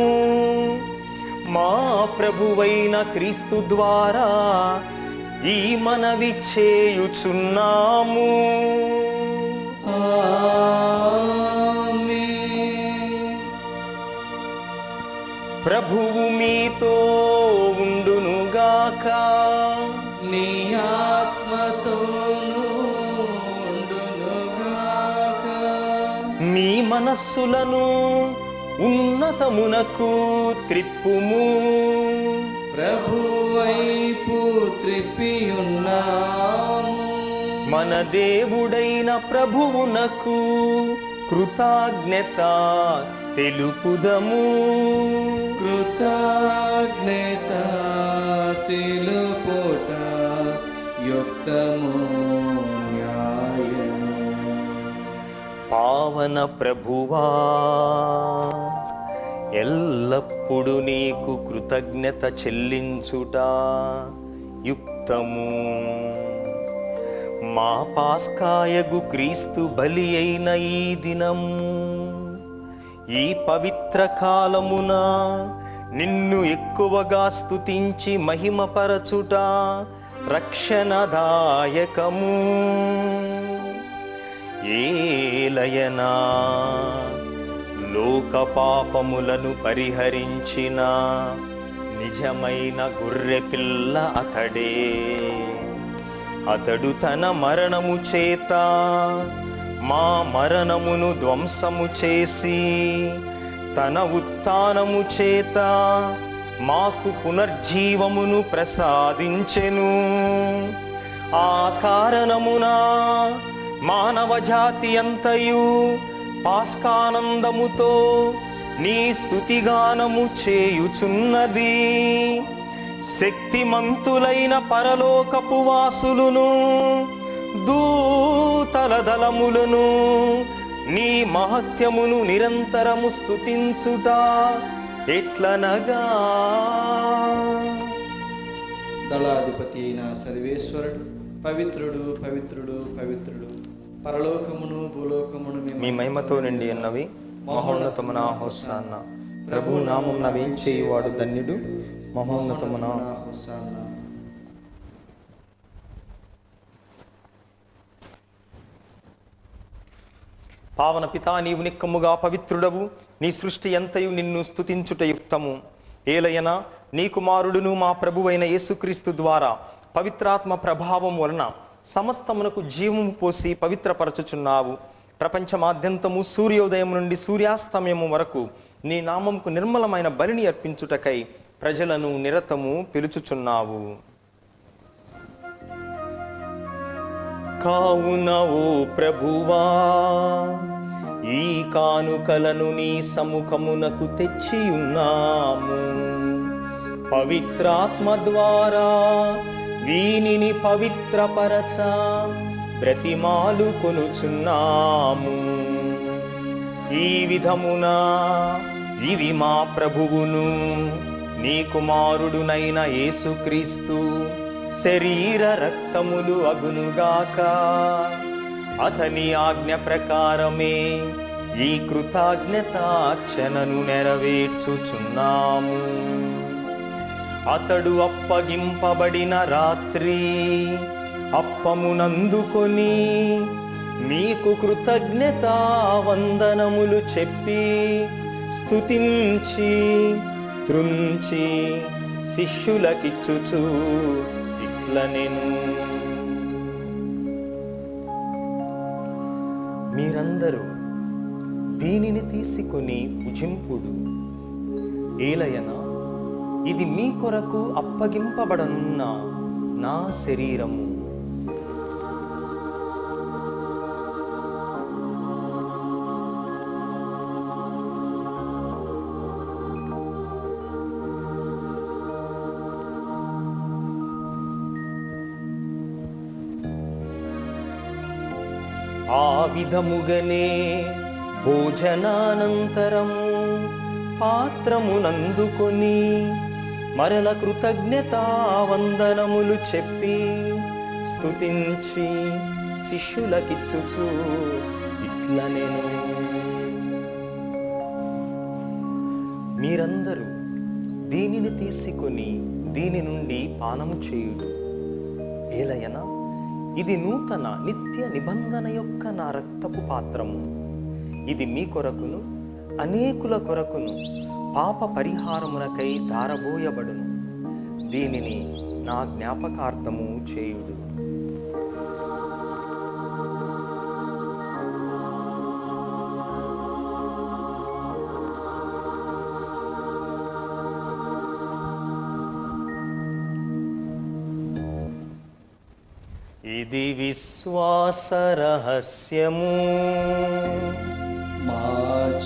మా ప్రభువైన క్రీస్తు ద్వారా ఈ మనవి చేయుచున్నాము. ప్రభువు మీతో ఉండునుగాక. నీ ఆత్మతోనూ ఉండునుగాక. మీ మనస్సులను ఉన్నతమునకు త్రిప్పుము. ప్రభు వైపు త్రిప్పి ఉన్నాము. మన దేవుడైన ప్రభువునకు కృతజ్ఞత తెలుపుదము. కృతజ్ఞత తెలుపుట యుక్తము న్యాయము. పావన ప్రభువా, ఎల్లప్పుడు నీకు కృతజ్ఞత చెల్లించుట యుక్తము. మా పాస్కాయగు క్రీస్తు బలి అయిన ఈ దినము, ఈ పవిత్ర కాలమున నిన్ను ఎక్కువగా స్తుతించి మహిమపరచుట రక్షణదాయకము. ఏలయనా లోక పాపములను పరిహరించిన నిజమైన గొర్రెపిల్ల అతడే. అతడు తన మరణము చేత మా మరణమును ధ్వంసము చేసి తన ఉత్థానము చేత మాకు పునర్జీవమును ప్రసాదించెను. ఆ కారణమున మానవ జాతి అంతయు పాస్కానందముతో నీ స్తుతిగానము చేయుచున్నది. శక్తిమంతులైన పరలోకపు వాసులును దూతల దళములను నీ మహత్యమును నిరంతరము స్తుతించుట ఎట్లనగా, దళాధిపతి అయిన సర్వేశ్వరుడు పవిత్రుడు పవిత్రుడు పవిత్రుడు, పరలోకమును భూలోకమును మీ మహిమతో నిండి ఉన్నవి. మహోన్నతమున హోసాన్న. ప్రభు నామమున వేంచేయువాడు ధన్యుడు. మహోన్నతమున హోసాన్నా. పావన పితా, నీవు నిక్కముగా పవిత్రుడవు. నీ సృష్టి ఎంతయు నిన్ను స్తుతించుట యుక్తము. ఏలయనా నీ కుమారుడును మా ప్రభువైన యేసుక్రీస్తు ద్వారా పవిత్రాత్మ ప్రభావం వలన సమస్తమునకు జీవము పోసి పవిత్రపరచుచున్నావు. ప్రపంచమాద్యంతము సూర్యోదయం నుండి సూర్యాస్తమయము వరకు నీ నామముకు నిర్మలమైన బలిని అర్పించుటకై ప్రజలను నిరతము పిలుచుచున్నావు. కావున ఓ ప్రభువా, ఈ కానుకలను నీ సముఖమునకు తెచ్చియున్నాము. పవిత్రాత్మ ద్వారా వీనిని పవిత్రపరచ బ్రతిమాలు కొనుచున్నాము. ఈ విధమున ఇవి మా ప్రభువును నీ కుమారుడునైన యేసుక్రీస్తు శరీర రక్తములు అగునుగాక. అతని ఆజ్ఞ ప్రకారమే ఈ కృతజ్ఞతార్చనను నెరవేర్చుచున్నాము. అతడు అప్పగింపబడిన రాత్రి అప్పమునందుకొని మీకు కృతజ్ఞతా వందనములు చెప్పి స్తుతించి త్రుంచి శిష్యులకిచ్చుచు ఇట్లనెను, మీరందరూ దీనిని తీసుకొని భుజింపుడు. ఏలయనా ఇది మీ కొరకు అప్పగింపబడనున్న నా శరీరము. ఆ విధముగనే భోజనానంతరము పాత్రమునందుకొని మరల కృతజ్ఞతా వందనములు చెప్పి స్తుతించి శిష్యులకిచ్చుచు ఇట్లనెను, మీరందరూ దీనిని తీసుకొని దీని నుండి పానము చేయుడు. ఏలయనా ఇది నూతన నిత్య నిబంధన యొక్క నా రక్తపు పాత్రము. ఇది మీ కొరకును అనేకుల కొరకును పాప పరిహారమునకై దారబోయబడును. దీనిని నా జ్ఞాపకార్థము చేయుడు. ఇది విశ్వాస రహస్యము. మా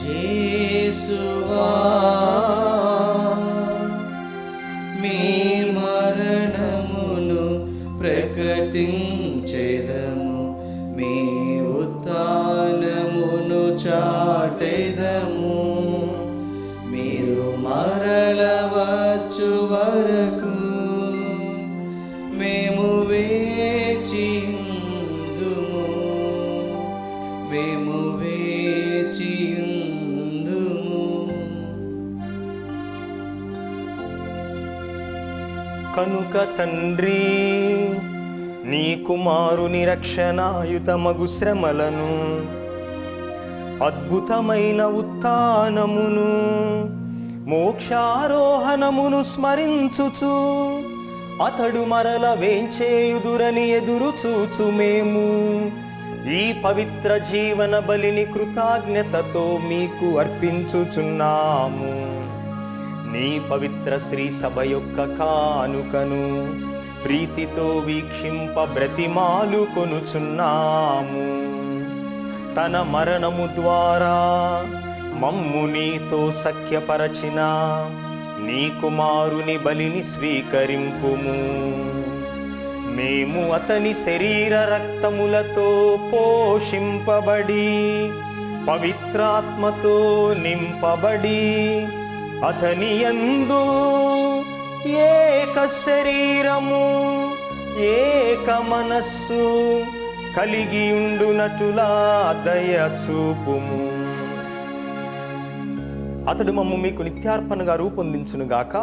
యేసువా, మీ మరణమును ప్రకటించెదము, మీ ఉత్థానమును చాటెదము. మీరు మరల వచ్చు వరకు మేము వేచియుందుము, మేము వేచియుందుము. కనుక తండ్రి, నీ కుమారుని రక్షణాయుతమగు శ్రమలను, అద్భుతమైన ఉత్థానమును, మోక్షారోహణమును స్మరించుచు అతడు మరల వేంచేయుదురని ఎదురు చూచు మేము ఈ పవిత్ర జీవన బలిని కృతజ్ఞతతో మీకు అర్పించుచున్నాము. నీ పవిత్ర శ్రీ సభ యొక్క కానుకను ప్రీతితో వీక్షింప బ్రతిమాలు కొనుచున్నాము. తన మరణము ద్వారా మమ్ము నీతో సఖ్యపరచిన నీ కుమారుని బలిని స్వీకరింపుము. మేము అతని శరీర రక్తములతో పోషింపబడి పవిత్రాత్మతో నింపబడి అతని యందు ఏక శరీరము ఏక మనస్సు కలిగి ఉండునటులా దయ చూపుము. అతడు మమ్ము మీకు నిత్యార్పణగా రూపొందించునుగాక.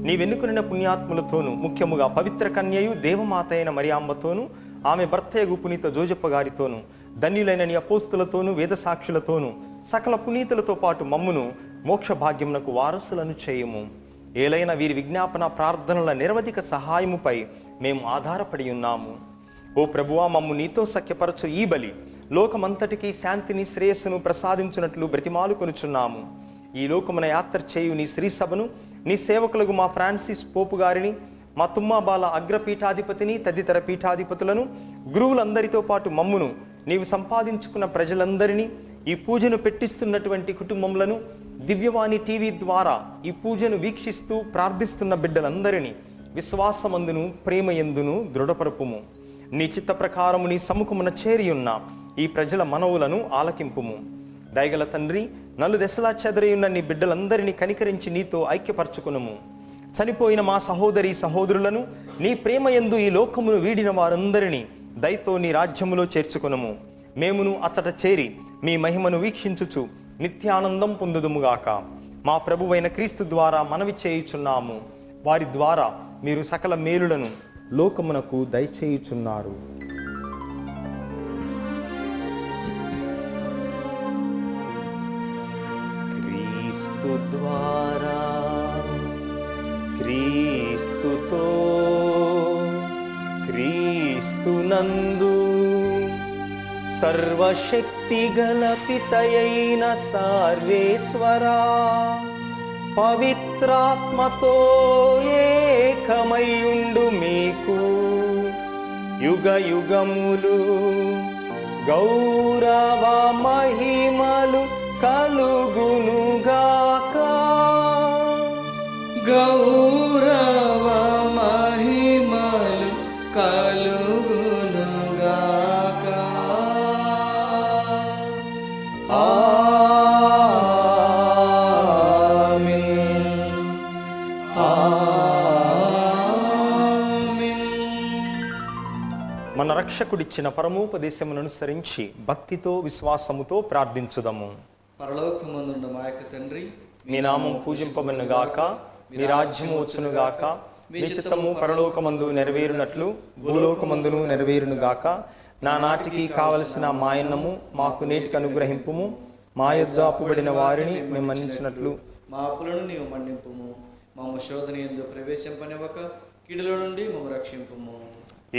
నీ వెన్నుకొనిన పుణ్యాత్ములతోనూ, ముఖ్యముగా పవిత్ర కన్యయు దేవమాత అయిన మరియాంబతోనూ, ఆమె భర్తయగు పునీత జోజప్ప గారితోనూ, ధన్యులైన నీ అపోస్తులతోనూ, వేద సాక్షులతోనూ, సకల పునీతులతో పాటు మమ్మును మోక్ష భాగ్యమునకు వారసులను చేయుము. ఏలైన వీరి విజ్ఞాపన ప్రార్థనల నిరవధిక సహాయముపై మేము ఆధారపడి ఉన్నాము. ఓ ప్రభువా, మమ్ము నీతో సఖ్యపరచు ఈ బలి లోకమంతటికీ శాంతిని, శ్రేయస్సును ప్రసాదించున్నట్లు బ్రతిమాలు కొనుచున్నాము. ఈ లోకమున యాత్ర చేయు నీ శ్రీ సభను, నీ సేవకులకు మా ఫ్రాన్సిస్ పోపు గారిని, మా తుమ్మాబాల అగ్రపీఠాధిపతిని, తదితర పీఠాధిపతులను, గురువులందరితో పాటు మమ్మును, నీవు సంపాదించుకున్న ప్రజలందరినీ, ఈ పూజను పెట్టిస్తున్నటువంటి కుటుంబములను, దివ్యవాణి టీవీ ద్వారా ఈ పూజను వీక్షిస్తూ ప్రార్థిస్తున్న బిడ్డలందరినీ విశ్వాసమందును ప్రేమయందును దృఢపరుపుము. నీ చిత్త ప్రకారము నీ సముఖమున చేరియున్న ఈ ప్రజల మనవులను ఆలకింపుము. దయగల తండ్రి, నలుదెసలా చెదరియున్న నీ బిడ్డలందరినీ కనికరించి నీతో ఐక్యపరచుకునుము. చనిపోయిన మా సహోదరి సహోదరులను, నీ ప్రేమయందు ఈ లోకమును వీడిన వారందరినీ దయతో నీ రాజ్యములో చేర్చుకునుము. మేమును అచ్చట చేరి మీ మహిమను వీక్షించుచు నిత్యానందం పొందుదుముగాక. మా ప్రభువైన క్రీస్తు ద్వారా మనవి చేయుచున్నాము. వారి ద్వారా మీరు సకల మేలులను లోకమునకు దయచేయుచున్నారు. క్రీస్తు ద్వారా, క్రీస్తుతో, క్రీస్తునందు సర్వశక్తి గల పితయైన సర్వేశ్వరా, పవిత్రాత్మతో ఏకమయుండు మీకు యుగ యుగములు గౌరవ మహిమలు కలుగునుగాక. గౌరవ మహిమలు కలుగునుగాక. ఆమేన్. ఆమేన్. మన రక్షకుడిచ్చిన పరమోపదేశమును అనుసరించి భక్తితో విశ్వాసముతో ప్రార్థించుదము. పరలోకమందున్న మా యొక్క తండ్రి, మీ నామం పూజింపబడునుగాక, మీ రాజ్యము వచ్చునుగాక, మీ చిత్తము పరలోకమందు నెరవేరునట్లు భూలోకమందును నెరవేరునుగాక. నా నాటికి కావలసిన మాయన్నము మాకు నేటికి అనుగ్రహింపుము. మా యొద్ద అప్పుబడిన వారిని మేము మన్నించినట్లు మా అప్పులను నీవు మన్నింపుము. మమ్మ శోధన యందు ప్రవేశింపనివ్వక కీడుల నుండి మమ్మ రక్షింపుము.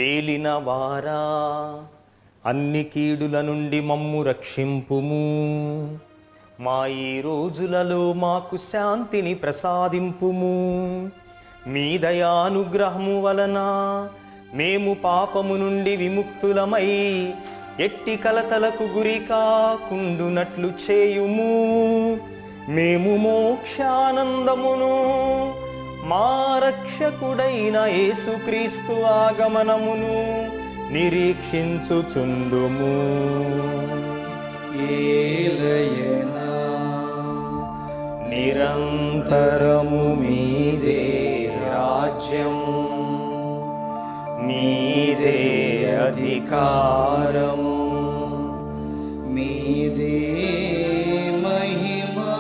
ఏలిన వారా, అన్ని కీడుల నుండి మమ్ము రక్షింపుము. మా ఈ రోజులలో మాకు శాంతిని ప్రసాదింపుము. మీ దయానుగ్రహము వలన మేము పాపము నుండి విముక్తులమై ఎట్టి కలతలకు గురి కాకుండునట్లు చేయుము. మేము మోక్షానందమును మా రక్షకుడైన యేసుక్రీస్తు ఆగమనమును నిరీక్షించుచుందుము. ఏలయనా నిరంతరము మీదే రాజ్యము, మీదే అధికారము, మీదే మహిమా.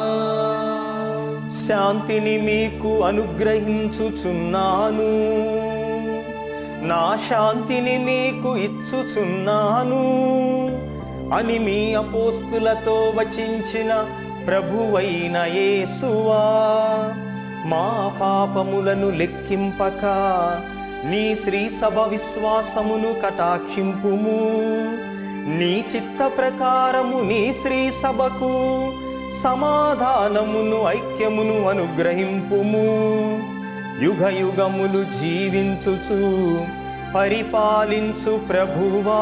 శాంతిని మీకు అనుగ్రహించుచున్నాను, నా శాంతిని మీకు ఇచ్చుచున్నాను అని మీ అపోస్తులతో వచించిన ప్రభువైన యేసువా, మా పాపములను లెక్కింపక నీ శ్రీ సభ విశ్వాసమును కటాక్షింపుము. నీ చిత్త ప్రకారము నీ శ్రీ సభకు సమాధానమును ఐక్యమును అనుగ్రహింపుము. యుగ యుగములు జీవించుచు పరిపాలించు ప్రభువా.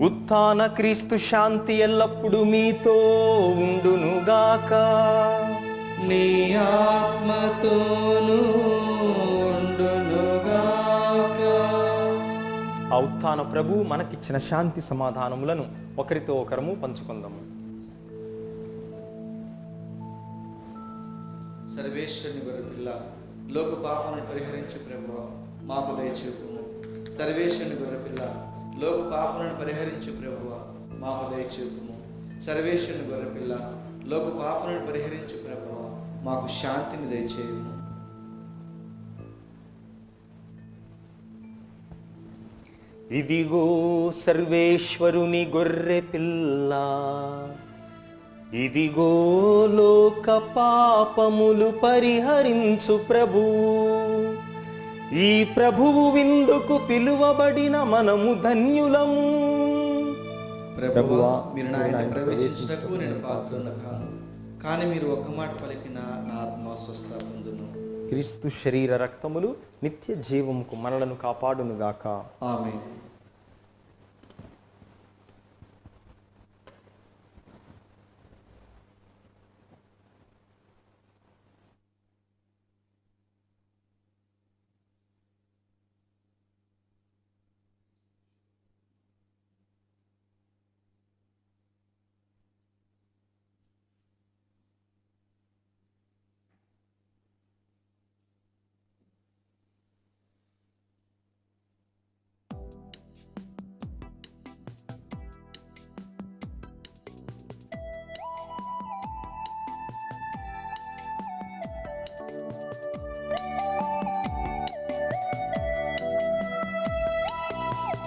ఉత్థాన క్రీస్తు శాంతి ఎల్లప్పుడూ మీతో ఉండునుగాక. నీ ఆత్మతోనూ ఉండునుగాక. ఆ ఉత్థాన ప్రభు మనకిచ్చిన శాంతి సమాధానములను ఒకరితో ఒకరము పంచుకుందాము. సర్వేశ్వరుని గొర్రెపిల్ల, లోక పాపములను పరిహరించు ప్రభువా, మాకు దయచూపుము. సర్వేశ్వరుని గొర్రెపిల్ల, లోక పాపములను పరిహరించు ప్రభువా, మాకు దయచూపుము. సర్వేశ్వరుని గొర్రెపిల్ల, లోక పాపములను పరిహరించు ప్రభువా, మాకు శాంతిని దయచేయుము. ఇదిగో సర్వేశ్వరుని గొర్రె పిల్ల, ఇదిగో లోక పాపములు పరిహరించు ప్రభువు. ఈ ప్రభువు విందుకు పిలువబడిన మనము ధన్యులము. ప్రభువా, మీరు నా ఇంట ప్రవేశించుటకు నేను పాత్రను కాను, కానీ మీరు ఒక్క మాట పలికిన నా ఆత్మ స్వస్థ పొందును. క్రీస్తు శరీర రక్తములు నిత్య జీవముకు మనలను కాపాడునుగాక. ఆమేన్.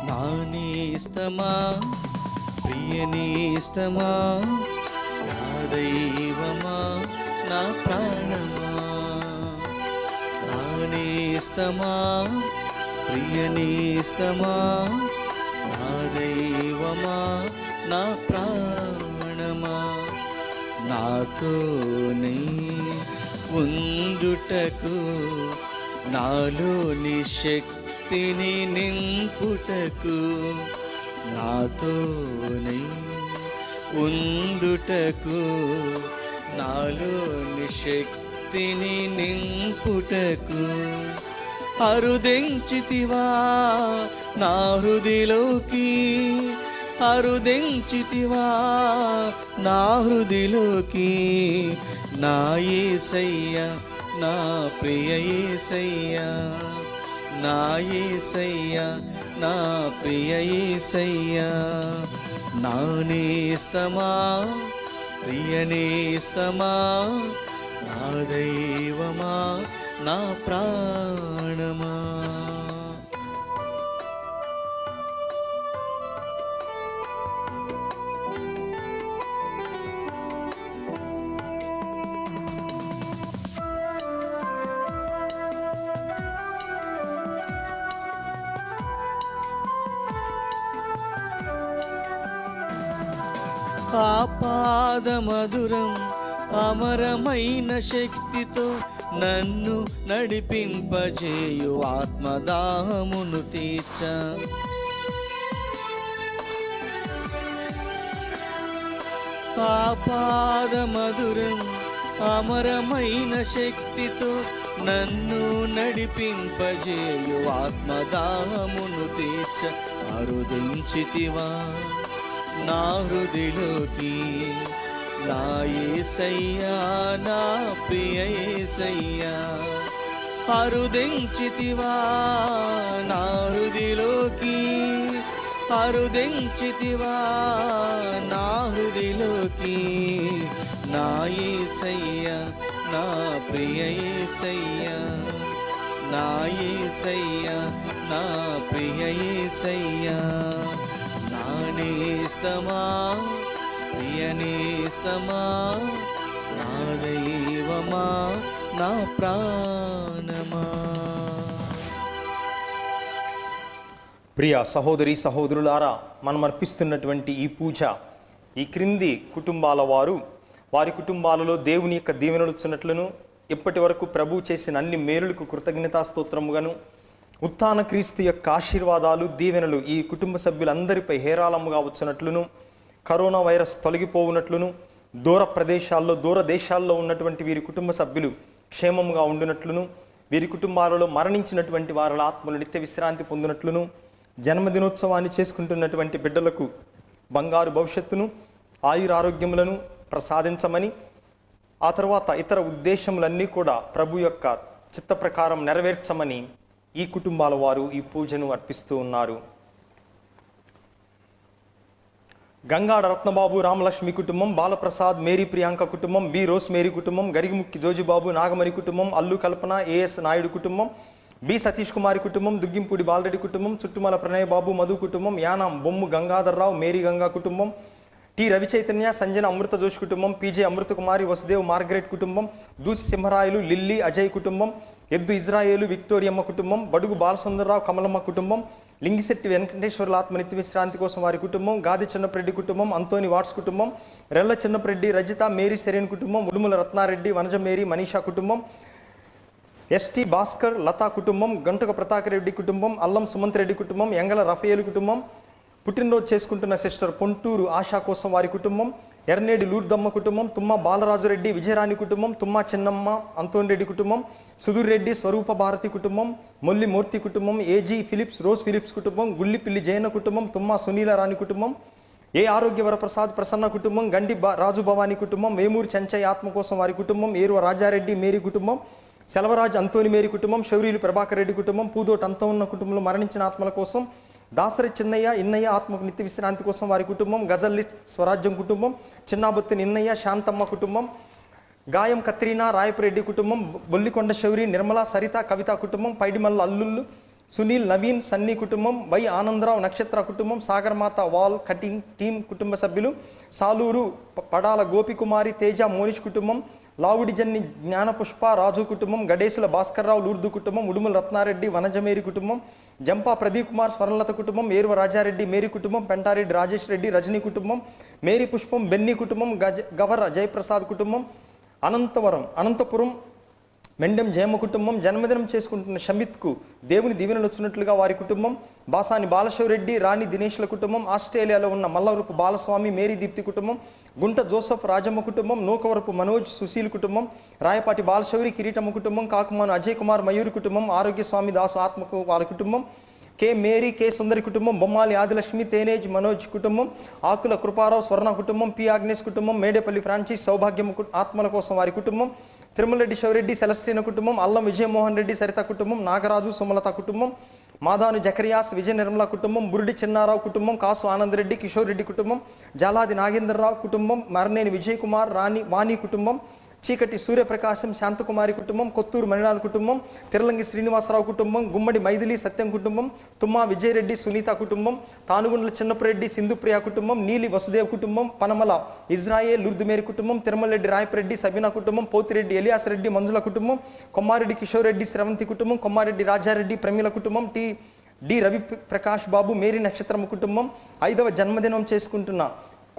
నా నేస్తమా, ప్రియ నేస్తమా, నా దైవమా, నా ప్రాణమా. నా నేస్తమా, ప్రియ నేస్తమా, నా దైవమా, నా ప్రాణమా. నాతోనే ఉండుటకు, నాలోని శక్తిని నింపుటకు, నాతోనే ఉండుటకు, నాలోని శక్తిని నింపుటకు అరుదెంచితివా నా హృదిలోకి, అరుదెంచితివా నా హృదిలోకి. నా యేసయ్య, నా ప్రియ యేసయ్య, నా యేసయ్య, నా ప్రియ యేసయ్య. నా నేస్తమా, ప్రియ నేస్తమా, నా దైవమా, నా ప్రాణమా. ఆపాద మధురం అమరమైన శక్తితో నన్ను నడిపింపజేయు ఆత్మదాహమును తీర్చ. ఆపాద మధురం అమరమైన శక్తితో నన్ను నడిపింపజేయు ఆత్మదాహమును తీర్చ. అరుదించితివా నా హృదిలోకి నా యేసయ్యా, నా ప్రియ యేసయ్యా. అరుదించితివా నా హృదిలోకి, అరుదించితివా నా హృదిలోకి నా యేసయ్యా, నా ప్రియ యేసయ్యా, నా యేసయ్యా, నా ప్రియ యేసయ్యా. నా నేస్తమా, ప్రియ నేస్తమా, నా దైవమా, నా ప్రాణమా. ప్రియ సహోదరి సహోదరులారా, మనం అర్పిస్తున్నటువంటి ఈ పూజ ఈ క్రింది కుటుంబాల వారి కుటుంబాలలో దేవుని యొక్క దీవెనలు వచ్చినట్లును, ఇప్పటి వరకు ప్రభు చేసిన అన్ని మేలులకు కృతజ్ఞతాస్తోత్రముగాను, ఉత్థాన క్రీస్తు యొక్క ఆశీర్వాదాలు దీవెనలు ఈ కుటుంబ సభ్యులందరిపై హేరాళముగా వచ్చినట్లును, కరోనా వైరస్ తొలగిపోవునట్లును, దూర ప్రదేశాల్లో దూర దేశాల్లో ఉన్నటువంటి వీరి కుటుంబ సభ్యులు క్షేమముగా ఉండునట్లును, వీరి కుటుంబాలలో మరణించినటువంటి వారి ఆత్మలు నిత్య విశ్రాంతి పొందినట్లును, జన్మదినోత్సవాన్ని చేసుకుంటున్నటువంటి బిడ్డలకు బంగారు భవిష్యత్తును ఆయురారోగ్యములను ప్రసాదించమని, ఆ తర్వాత ఇతర ఉద్దేశములన్నీ కూడా ప్రభు యొక్క చిత్త ప్రకారం నెరవేర్చమని ఈ కుటుంబాల వారు ఈ పూజను అర్పిస్తూ ఉన్నారు. గంగాడ రత్నబాబు రామలక్ష్మి కుటుంబం, బాలప్రసాద్ మేరీ ప్రియాంక కుటుంబం, బి రోస్ మేరీ కుటుంబం, గరిగిముక్కి జోజిబాబు నాగమణి కుటుంబం, అల్లు కల్పన ఏఎస్ నాయుడు కుటుంబం, బి సతీష్ కుమారి కుటుంబం, దుగ్గింపూడి బాలరెడ్డి కుటుంబం, చుట్టుమల ప్రణయ్ బాబు మధు కుటుంబం, యానాం బొమ్ము గంగాధర్రావు మేరీ గంగా కుటుంబం, టి రవిచైతన్య సంజన అమృత జోష్ కుటుంబం, పీజే అమృత కుమారి వసుదేవ్ మార్గరెట్ కుటుంబం, దూసి సింహరాయలు లిల్లీ అజయ్ కుటుంబం, ఎద్దు ఇజ్రాయేలు విక్టోరియమ్మ కుటుంబం, బడుగు బాలసుందరరావు కమలమ్మ కుటుంబం, లింగిశెట్టి వెంకటేశ్వర్ల ఆత్మ నిత్య విశ్రాంతి కోసం వారి కుటుంబం, గాది చిన్నప్రెడ్డి కుటుంబం, అంతోని వాట్స్ కుటుంబం, రెల్ల చిన్నప్రెడ్డి రజిత మేరీ సెరీన్ కుటుంబం, ఉడుముల రత్నారెడ్డి వనజ మేరీ మనీషా కుటుంబం, ఎస్టీ భాస్కర్ లతా కుటుంబం, గంటక ప్రతాకరెడ్డి కుటుంబం, అల్లం సుమంత్ రెడ్డి కుటుంబం, ఎంగల రఫేలు కుటుంబం, పుట్టినరోజు చేసుకుంటున్న సిస్టర్ పొంటూరు ఆశా కోసం వారి కుటుంబం, ఎర్నేడి లూర్దమ్మ కుటుంబం, తుమ్మ బాలరాజురెడ్డి విజయరాణి కుటుంబం, తుమ్మ చిన్నమ్మ అంతోన్ రెడ్డి కుటుంబం, సుధీర్ రెడ్డి స్వరూప భారతి కుటుంబం, మొల్లి మూర్తి కుటుంబం, ఏజీ ఫిలిప్స్ రోజ్ ఫిలిప్స్ కుటుంబం, గుల్లిపిల్లి జయన కుటుంబం, తుమ్మ సునీల రాణి కుటుంబం, ఏ ఆరోగ్యవరప్రసాద్ ప్రసన్న కుటుంబం, గండి రాజు భవానీ కుటుంబం, వేమూరు చెంచయ్య ఆత్మ కోసం వారి కుటుంబం, ఏరువ రాజారెడ్డి మేరీ కుటుంబం, సెలవరాజ్ అంతోని మేరీ కుటుంబం, శౌరీలు ప్రభాకర్ రెడ్డి కుటుంబం, పూదోట అంత ఉన్న కుటుంబంలో మరణించిన ఆత్మల కోసం, దాసరి చిన్నయ్య ఇన్నయ్య ఆత్మకు నిత్య విశ్రాంతి కోసం వారి కుటుంబం, గజల్లి స్వరాజ్యం కుటుంబం, చిన్నాబొత్తి నిన్నయ్య శాంతమ్మ కుటుంబం, గాయం కత్రీనా రాయపురెడ్డి కుటుంబం, బొల్లికొండ శౌరి నిర్మల సరిత కవిత కుటుంబం, పైడిమల్ల అల్లుళ్ళు సునీల్ నవీన్ సన్నీ కుటుంబం, వై ఆనందరావు నక్షత్ర కుటుంబం, సాగర్మాత వాల్ కటింగ్ టీం కుటుంబ సభ్యులు, సాలూరు పడాల గోపికుమారి తేజ మోనిష్ కుటుంబం, లావుడిజన్ని జ్ఞానపుష్ప రాజు కుటుంబం, గడేసుల భాస్కర్రావు లూర్దు కుటుంబం, ఉడుముల రత్నారెడ్డి వనజమేరి కుటుంబం, జంపా ప్రదీప్ కుమార్ స్వర్ణలత కుటుంబం, ఏరువ రాజారెడ్డి మేరీ కుటుంబం, పెంటారెడ్డి రాజేష్ రెడ్డి రజనీ కుటుంబం, మేరీ పుష్పం బెన్నీ కుటుంబం, గవర జయప్రసాద్ కుటుంబం, అనంతపురం మెండెం జయమ్మ కుటుంబం, జన్మదినం చేసుకుంటున్న షమిత్కు దేవుని దీవెనలు వచ్చినట్లుగా వారి కుటుంబం, బాసాని బాలశివరెడ్డి రాణి దినేష్ల కుటుంబం, ఆస్ట్రేలియాలో ఉన్న మల్లవరపు బాలస్వామి మేరీ దీప్తి కుటుంబం, గుంట జోసఫ్ రాజమ్మ కుటుంబం, నూకవరపు మనోజ్ సుశీల్ కుటుంబం, రాయపాటి బాలశౌరి కిరీటమ్మ కుటుంబం, కాకుమాను అజయ్ కుమార్ మయూరి కుటుంబం, ఆరోగ్యస్వామి దాసు ఆత్మకు వారి కుటుంబం, కె మేరీ కె సుందరి కుటుంబం, బొమ్మాలి ఆదిలక్ష్మి తేనేజ్ మనోజ్ కుటుంబం, ఆకుల కృపారావు స్వర్ణ కుటుంబం, పి ఆగ్నేష్ కుటుంబం, మేడేపల్లి ఫ్రాన్సిస్ సౌభాగ్యం ఆత్మల కోసం వారి కుటుంబం, తిరుమలరెడ్డి శివరెడ్డి సెలస్టీన కుటుంబం, అల్లం విజయమోహన్ రెడ్డి సరిత కుటుంబం, నాగరాజు సుమలత కుటుంబం, మాదాను జకరియాస్ విజయ నిర్మల కుటుంబం, బురుడి చిన్నారావు కుటుంబం, కాసు ఆనందరెడ్డి కిషోర్ రెడ్డి కుటుంబం, జాలాది నాగేంద్రరావు కుటుంబం, మరనేని విజయ్ కుమార్ వాణి కుటుంబం, చీకటి సూర్యప్రకాశం శాంతకుమారి కుటుంబం, కొత్తూరు మణిలాల్ కుటుంబం, తిరలంగి శ్రీనివాసరావు కుటుంబం, గుమ్మడి మైథిలి సత్యం కుటుంబం, తుమ్మా విజయరెడ్డి సునీత కుటుంబం, తానుగుండ్ల చిన్నపురెడ్డి సింధుప్రియ కుటుంబం, నీలి వసుదేవ్ కుటుంబం, పనమల ఇజ్రాయేల్ లుర్దుమేరి కుటుంబం, తిరుమలరెడ్డి రాయపరెడ్డి సబీనా కుటుంబం, పోతిరెడ్డి ఎలియాస్ రెడ్డి మంజుల కుటుంబం, కొమ్మారెడ్డి కిషోర్ రెడ్డి స్రవంతి కుటుంబం, కొమ్మారెడ్డి రాజారెడ్డి ప్రమీల కుటుంబం, డి రవి ప్రకాష్ బాబు మేరీ నక్షత్రము కుటుంబం, 5వ జన్మదినం చేసుకుంటున్న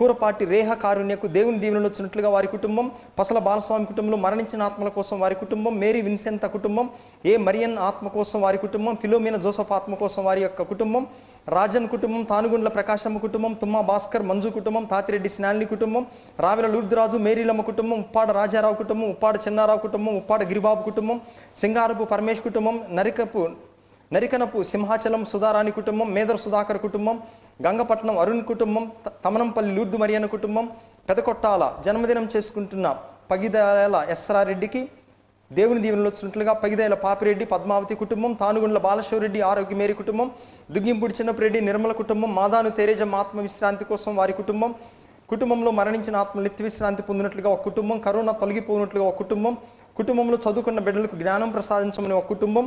కూరపాటి రేహ కారుణ్యకు దేవుని దీవెనలు వచ్చినట్లుగా వారి కుటుంబం, పసల బాలస్వామి కుటుంబంలో మరణించిన ఆత్మల కోసం వారి కుటుంబం, మేరీ విన్సెంత కుటుంబం, ఏ మరియన్ ఆత్మ కోసం వారి కుటుంబం, ఫిలోమినా జోసఫ్ ఆత్మ కోసం వారి యొక్క కుటుంబం, రాజన్ కుటుంబం, తానుగుండ్ల ప్రకాశమ్మ కుటుంబం, తుమ్మా భాస్కర్ మంజు కుటుంబం, తాతిరెడ్డి స్నాన్లీ కుటుంబం, రావెల లూర్దురాజు మేరీలమ్మ కుటుంబం, ఉప్పాడ రాజారావు కుటుంబం, ఉప్పాడ చిన్నారావు కుటుంబం, ఉప్పాడ గిరిబాబు కుటుంబం, సింగారపు పరమేష్ కుటుంబం, నరికనపు సింహాచలం సుధారాణి కుటుంబం, మేదర్ సుధాకర్ కుటుంబం, గంగపట్నం అరుణ్ కుటుంబం, తమనంపల్లి లూర్దు మరియన్న కుటుంబం, పెదకొట్టాల జన్మదినం చేసుకుంటున్న పగిదాల ఎస్రారెడ్డికి దేవుని దీవెనలు వచ్చినట్లుగా పగిదాల పాపిరెడ్డి పద్మావతి కుటుంబం, తానుగుండ్ల బాలశివరెడ్డి ఆరోగ్య మేరీ కుటుంబం, దుగ్గింపుడి చిన్నపురెడ్డి నిర్మల కుటుంబం, మాదాను తేరేజమ్మ ఆత్మ విశ్రాంతి కోసం వారి కుటుంబంలో మరణించిన ఆత్మ నిత్య విశ్రాంతి పొందినట్లుగా ఒక కుటుంబం, కరోనా తొలగిపోయినట్లుగా ఒక కుటుంబంలో చదువుకున్న బిడ్డలకు జ్ఞానం ప్రసాదించమని ఒక కుటుంబం,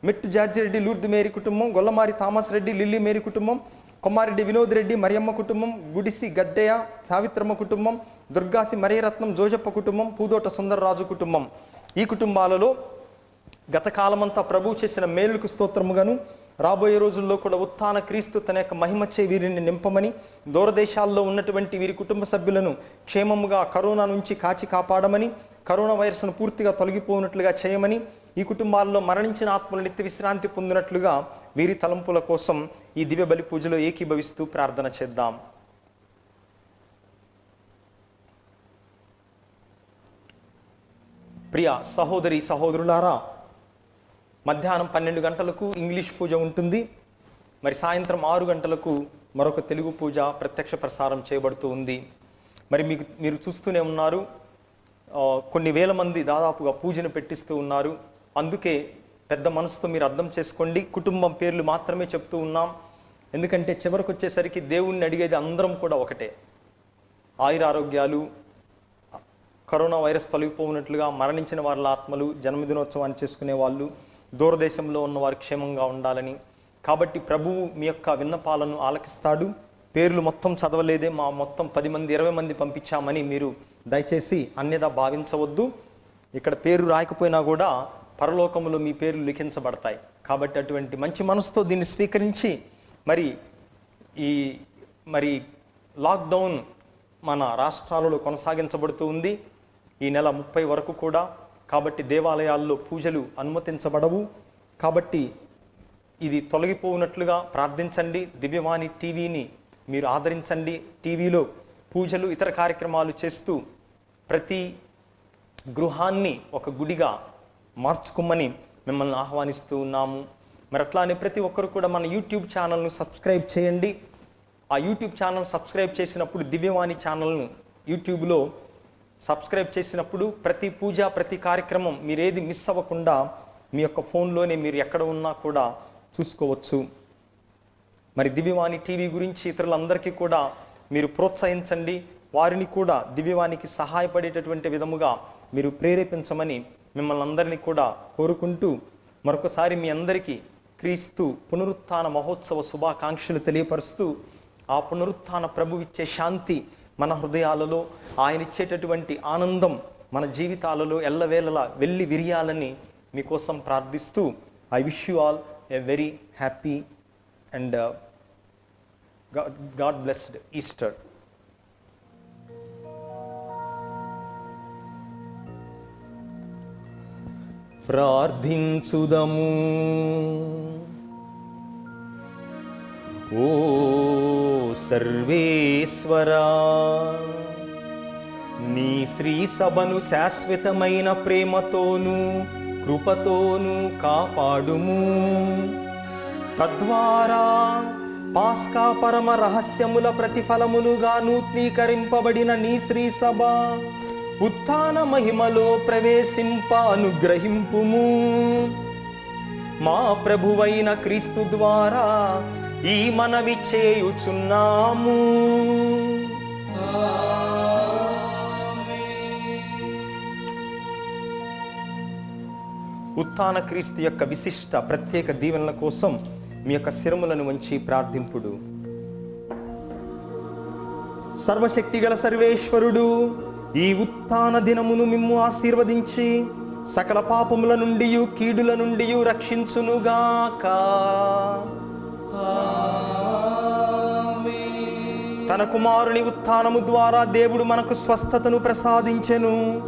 మెట్టు జార్జిరెడ్డి లూర్దు మేరీ కుటుంబం, Gollamari Thomas Reddy lily Mary కుటుంబం, కొమ్మారెడ్డి వినోద్ రెడ్డి మరియమ్మ కుటుంబం, గుడిసి గడ్డయ్య సావిత్రమ్మ కుటుంబం, దుర్గాసి మరియరత్నం జోజప్ప కుటుంబం, పూదోట సుందరరాజు కుటుంబం. ఈ కుటుంబాలలో గత కాలమంతా ప్రభువు చేసిన మేలుకు స్తోత్రముగాను రాబోయే రోజుల్లో కూడా ఉత్థాన క్రీస్తు తన యొక్క మహిమచే వీరిని నింపమని, దూరదేశాల్లో ఉన్నటువంటి వీరి కుటుంబ సభ్యులను క్షేమముగా కరోనా నుంచి కాచి కాపాడమని, కరోనా వైరస్ను పూర్తిగా తొలగిపోయినట్లుగా చేయమని, ఈ కుటుంబాల్లో మరణించిన ఆత్మలు నిత్య విశ్రాంతి పొందినట్లుగా వీరి తలంపుల కోసం ఈ దివ్య బలి పూజలో ఏకీభవిస్తూ ప్రార్థన చేద్దాం. ప్రియ సహోదరి సహోదరులారా, మధ్యాహ్నం 12 గంటలకు ఇంగ్లీష్ పూజ ఉంటుంది. మరి సాయంత్రం 6 గంటలకు మరొక తెలుగు పూజ ప్రత్యక్ష ప్రసారం చేయబడుతూ ఉంది. మరి మీరు చూస్తూనే ఉన్నారు, కొన్ని వేల మంది దాదాపుగా పూజను పెట్టిస్తూ ఉన్నారు. అందుకే పెద్ద మనసుతో మీరు అర్థం చేసుకోండి, కుటుంబం పేర్లు మాత్రమే చెప్తూ ఉన్నాం. ఎందుకంటే చివరికి వచ్చేసరికి దేవుణ్ణి అడిగేది అందరం కూడా ఒకటే, ఆయురారోగ్యాలు, కరోనా వైరస్ తొలగిపోయినట్లుగా మరణించిన వాళ్ళ ఆత్మలు, జన్మదినోత్సవాన్ని చేసుకునే వాళ్ళు, దూరదేశంలో ఉన్నవారు క్షేమంగా ఉండాలని. కాబట్టి ప్రభువు మీ యొక్క విన్నపాలను ఆలకిస్తాడు. పేర్లు మొత్తం చదవలేదే, మా మొత్తం 10 మంది 20 మంది పంపించామని మీరు దయచేసి అన్యదా భావించవద్దు. ఇక్కడ పేరు రాయకపోయినా కూడా పరలోకములో మీ పేర్లు లిఖించబడతాయి. కాబట్టి అటువంటి మంచి మనసుతో దీన్ని స్వీకరించి మరి లాక్డౌన్ మన రాష్ట్రాలలో కొనసాగించబడుతూ ఉంది ఈ నెల 30 వరకు కూడా. కాబట్టి దేవాలయాల్లో పూజలు అనుమతించబడవు. కాబట్టి ఇది తొలగిపోయినట్లుగా ప్రార్థించండి. దివ్యవాణి టీవీని మీరు ఆదరించండి. టీవీలో పూజలు ఇతర కార్యక్రమాలు చేస్తూ ప్రతి గృహాన్ని ఒక గుడిగా మార్చుకోమని మిమ్మల్ని ఆహ్వానిస్తూ ఉన్నాము. మరి అట్లానే ప్రతి ఒక్కరు కూడా మన యూట్యూబ్ ఛానల్ను సబ్స్క్రైబ్ చేయండి. ఆ యూట్యూబ్ ఛానల్ సబ్స్క్రైబ్ చేసినప్పుడు, దివ్యవాణి ఛానల్ను యూట్యూబ్లో సబ్స్క్రైబ్ చేసినప్పుడు ప్రతి పూజ, ప్రతి కార్యక్రమం మీరేది మిస్ అవ్వకుండా మీ యొక్క ఫోన్లోనే మీరు ఎక్కడ ఉన్నా కూడా చూసుకోవచ్చు. మరి దివ్యవాణి టీవీ గురించి ఇతరులందరికీ కూడా మీరు ప్రోత్సహించండి. వారిని కూడా దివ్యవాణికి సహాయపడేటటువంటి విధముగా మీరు ప్రేరేపించమని మిమ్మల్ని అందరినీ కూడా కోరుకుంటూ మరొకసారి మీ అందరికీ క్రీస్తు పునరుత్థాన మహోత్సవ శుభాకాంక్షలు తెలియపరుస్తూ, ఆ పునరుత్థాన ప్రభువిచ్చే శాంతి మన హృదయాలలో, ఆయన ఇచ్చేటటువంటి ఆనందం మన జీవితాలలో ఎల్లవేళలా వెళ్ళి విరియాలని మీకోసం ప్రార్థిస్తూ, I wish you all a very happy and God blessed Easter. ప్రార్థించుదము. ఓ సర్వేశ్వరా, నీ శ్రీ సభను శాశ్వతమైన ప్రేమతోనూ కృపతోనూ కాపాడుము. తద్వారా పాస్కా పరమ రహస్యముల ప్రతిఫలములుగా నూతనీకరింపబడిన నీ శ్రీ సభ ఉత్థాన మహిమలో ప్రవేశింప అనుగ్రహింపుము. మా ప్రభువైన క్రీస్తు ద్వారా ఈ మనవి చేయుచున్నాము. ఉత్థాన క్రీస్తు యొక్క విశిష్ట ప్రత్యేక దీవెనల కోసం మీ యొక్క శిరములను వంచి ప్రార్థింపుడు. సర్వశక్తిగల సర్వేశ్వరుడు ఈ ఉత్థాన దినమును మిమ్ము ఆశీర్వదించి సకల పాపముల నుండి కీడుల నుండి రక్షించునుగాక. తన కుమారుని ఉత్థానము ద్వారా దేవుడు మనకు స్వస్థతను ప్రసాదించెను.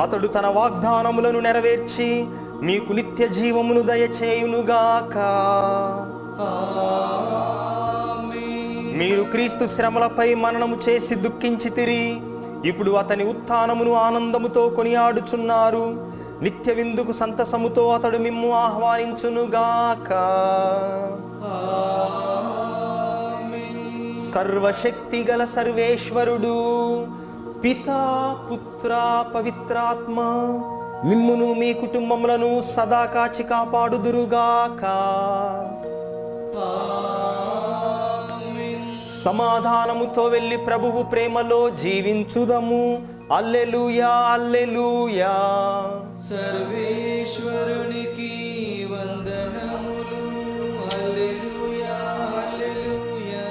అతడు తన వాగ్దానములను నెరవేర్చి మీకు నిత్య జీవమును దయచేయునుగాక. మీరు క్రీస్తు శ్రమలపై మననము చేసి దుఃఖించితిరి. ఇప్పుడు అతని ఉత్థానమును ఆనందముతో కొనియాడుచున్నారు. నిత్య విందుకు సంతసముతో అతడు మిమ్ము ఆహ్వానించునుగాక. సర్వశక్తి గల సర్వేశ్వరుడు పితా, పుత్ర, పవిత్రాత్మ మిమ్మును మీ కుటుంబములను సదా కాచి కాపాడుదురుగాక. సమాధానముతో వెళ్ళి ప్రభువు ప్రేమలో జీవించుదము. హల్లెలూయా, హల్లెలూయా. సర్వేశ్వరునికి వందనములు. హల్లెలూయా, హల్లెలూయా.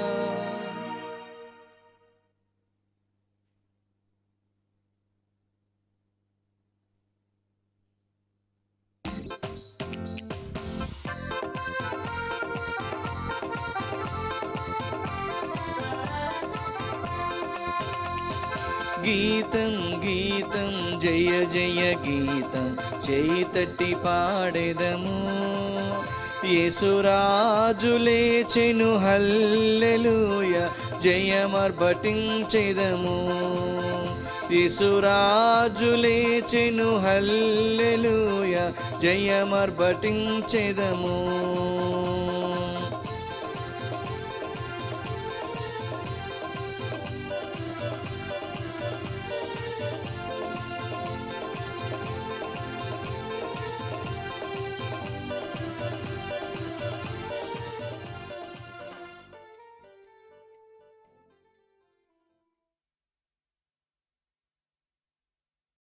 గీతం గీతం జయ జయ గీతం చేతట్టి పాడెదము. యేసురాజు లేచెను హల్లెలూయా జయమర్భటించెదము. యేసురాజు లేచెను హల్లెలూయా జయమర్భటించెదము.